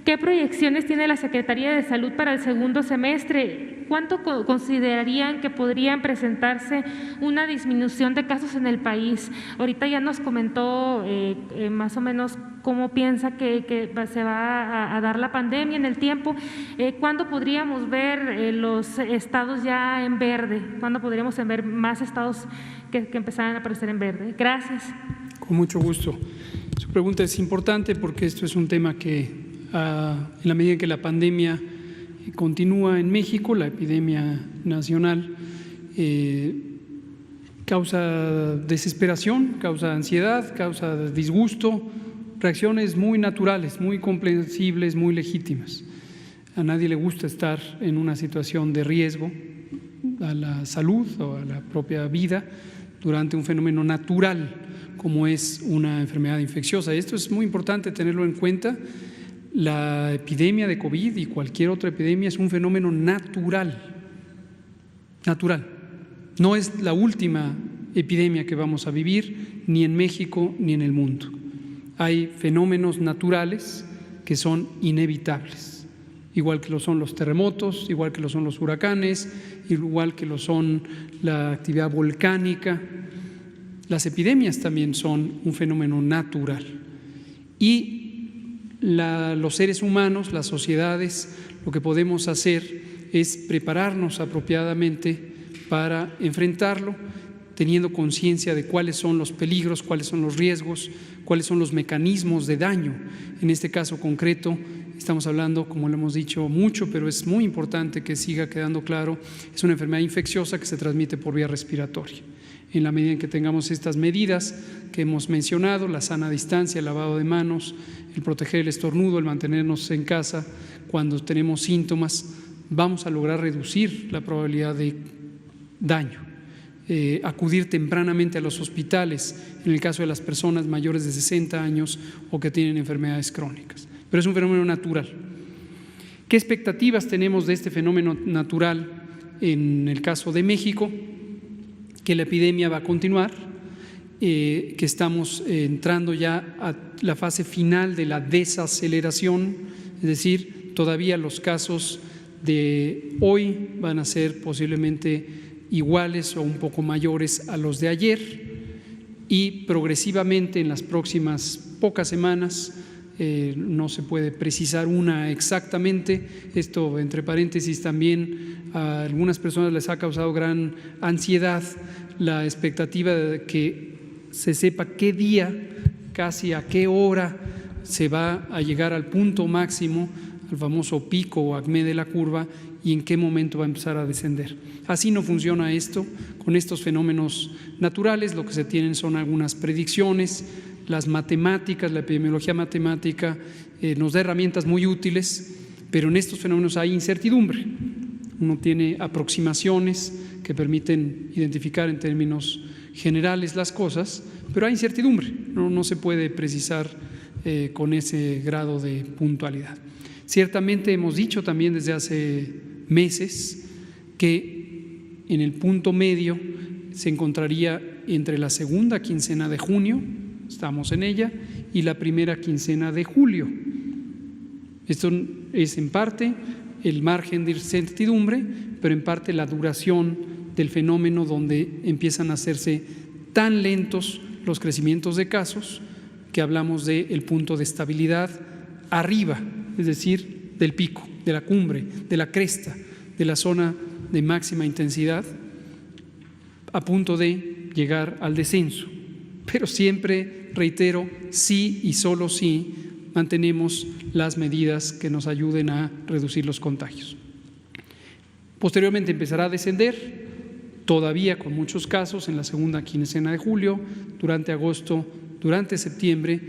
¿Qué proyecciones tiene la Secretaría de Salud para el segundo semestre? ¿Cuánto considerarían que podrían presentarse una disminución de casos en el país? Ahorita ya nos comentó más o menos cómo piensa que se va a dar la pandemia en el tiempo. ¿Cuándo podríamos ver los estados ya en verde? ¿Cuándo podríamos ver más estados que empezaran a aparecer en verde? Gracias. Con mucho gusto. Su pregunta es importante porque esto es un tema que en la medida en que la pandemia continúa en México, la epidemia nacional, causa desesperación, causa ansiedad, causa disgusto, reacciones muy naturales, muy comprensibles, muy legítimas. A nadie le gusta estar en una situación de riesgo a la salud o a la propia vida durante un fenómeno natural como es una enfermedad infecciosa. Esto es muy importante tenerlo en cuenta. La epidemia de COVID y cualquier otra epidemia es un fenómeno natural, no es la última epidemia que vamos a vivir ni en México ni en el mundo. Hay fenómenos naturales que son inevitables, igual que lo son los terremotos, igual que lo son los huracanes, igual que lo son la actividad volcánica. Las epidemias también son un fenómeno natural y los seres humanos, las sociedades, lo que podemos hacer es prepararnos apropiadamente para enfrentarlo, teniendo conciencia de cuáles son los peligros, cuáles son los riesgos, cuáles son los mecanismos de daño. En este caso concreto, estamos hablando, como lo hemos dicho mucho, pero es muy importante que siga quedando claro, es una enfermedad infecciosa que se transmite por vía respiratoria. En la medida en que tengamos estas medidas que hemos mencionado, la sana distancia, el lavado de manos, el proteger el estornudo, el mantenernos en casa cuando tenemos síntomas, vamos a lograr reducir la probabilidad de daño. Acudir tempranamente a los hospitales en el caso de las personas mayores de 60 años o que tienen enfermedades crónicas. Pero es un fenómeno natural. ¿Qué expectativas tenemos de este fenómeno natural en el caso de México? Que la epidemia va a continuar, que estamos entrando ya a la fase final de la desaceleración, es decir, todavía los casos de hoy van a ser posiblemente iguales o un poco mayores a los de ayer y progresivamente en las próximas pocas semanas, no se puede precisar una exactamente, esto entre paréntesis también a algunas personas les ha causado gran ansiedad la expectativa de que se sepa qué día, casi a qué hora se va a llegar al punto máximo, al famoso pico o acmé de la curva y en qué momento va a empezar a descender. Así no funciona esto, con estos fenómenos naturales lo que se tienen son algunas predicciones, las matemáticas, la epidemiología matemática nos da herramientas muy útiles, pero en estos fenómenos hay incertidumbre. Uno tiene aproximaciones que permiten identificar en términos generales las cosas, pero hay incertidumbre, no se puede precisar con ese grado de puntualidad. Ciertamente hemos dicho también desde hace meses que en el punto medio se encontraría entre la segunda quincena de junio, estamos en ella, y la primera quincena de julio. Esto es en parte el margen de incertidumbre, pero en parte la duración del fenómeno, donde empiezan a hacerse tan lentos los crecimientos de casos que hablamos del punto de estabilidad arriba, es decir, del pico, de la cumbre, de la cresta, de la zona de máxima intensidad, a punto de llegar al descenso. Pero siempre, reitero, sí y solo sí mantenemos las medidas que nos ayuden a reducir los contagios. Posteriormente empezará a descender, todavía con muchos casos en la segunda quincena de julio, durante agosto, durante septiembre,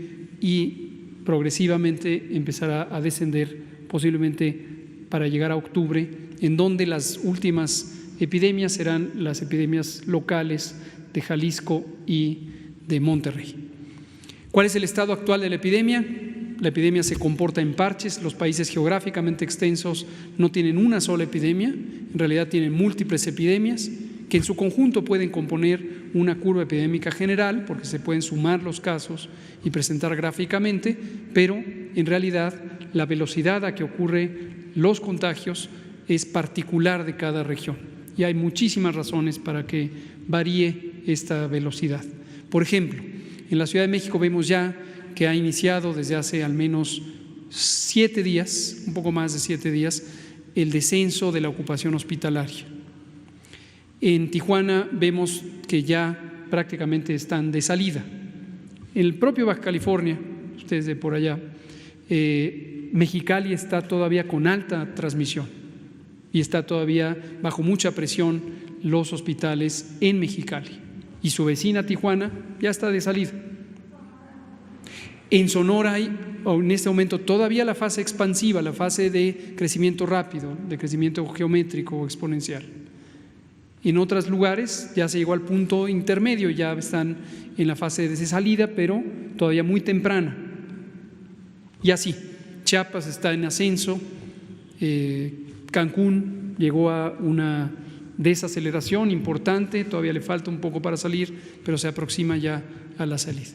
y progresivamente empezará a descender posiblemente para llegar a octubre, en donde las últimas epidemias serán las epidemias locales de Jalisco y de Monterrey. ¿Cuál es el estado actual de la epidemia? La epidemia se comporta en parches. Los países geográficamente extensos no tienen una sola epidemia, en realidad tienen múltiples epidemias que en su conjunto pueden componer una curva epidémica general, porque se pueden sumar los casos y presentar gráficamente, pero en realidad la velocidad a que ocurren los contagios es particular de cada región, y hay muchísimas razones para que varíe esta velocidad. Por ejemplo, en la Ciudad de México vemos ya que ha iniciado desde hace al menos 7 días, un poco más de 7 días, el descenso de la ocupación hospitalaria. En Tijuana vemos que ya prácticamente están de salida. En el propio Baja California, ustedes de por allá, Mexicali está todavía con alta transmisión y está todavía bajo mucha presión los hospitales en Mexicali, y su vecina Tijuana ya está de salida. En Sonora hay en este momento todavía la fase expansiva, la fase de crecimiento rápido, de crecimiento geométrico o exponencial. En otros lugares ya se llegó al punto intermedio, ya están en la fase de salida, pero todavía muy temprana. Y así, Chiapas está en ascenso, Cancún llegó a una desaceleración importante, todavía le falta un poco para salir, pero se aproxima ya a la salida.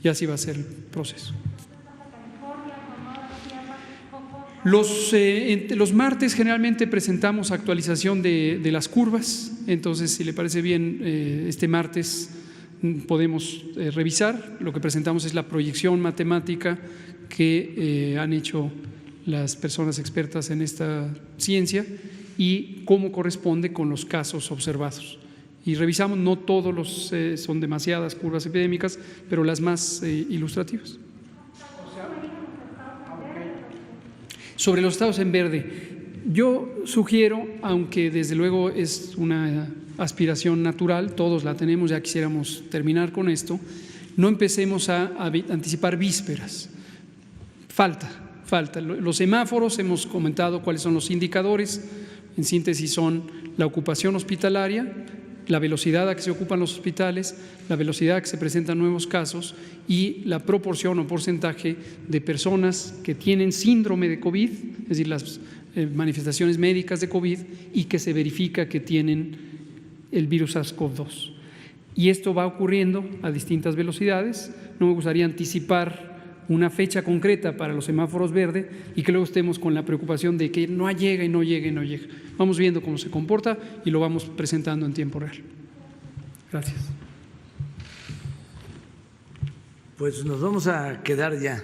Y así va a ser el proceso. Los martes generalmente presentamos actualización de las curvas, entonces si le parece bien, este martes podemos revisar. Lo que presentamos es la proyección matemática que han hecho las personas expertas en esta ciencia y cómo corresponde con los casos observados. Y revisamos, no todos son demasiadas curvas epidémicas, pero las más ilustrativas. Sobre los estados en verde, yo sugiero, aunque desde luego es una aspiración natural, todos la tenemos, ya quisiéramos terminar con esto, no empecemos a anticipar vísperas. Falta. Los semáforos, hemos comentado cuáles son los indicadores, en síntesis son la ocupación hospitalaria, la velocidad a que se ocupan los hospitales, la velocidad a que se presentan nuevos casos y la proporción o porcentaje de personas que tienen síndrome de COVID, es decir, las manifestaciones médicas de COVID y que se verifica que tienen el virus SARS-CoV-2. Y esto va ocurriendo a distintas velocidades. No me gustaría anticipar una fecha concreta para los semáforos verdes y que luego estemos con la preocupación de que no llega y no llega y no llega. Vamos viendo cómo se comporta y lo vamos presentando en tiempo real. Gracias. Pues nos vamos a quedar ya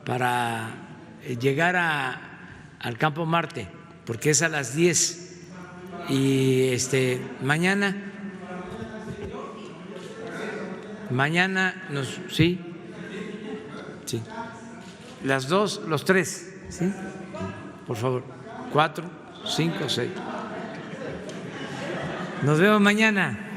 para llegar al Campo Marte, porque es a las 10 y mañana sí, las 2, los 3, ¿sí? Por favor, 4, 5, 6. Nos vemos mañana.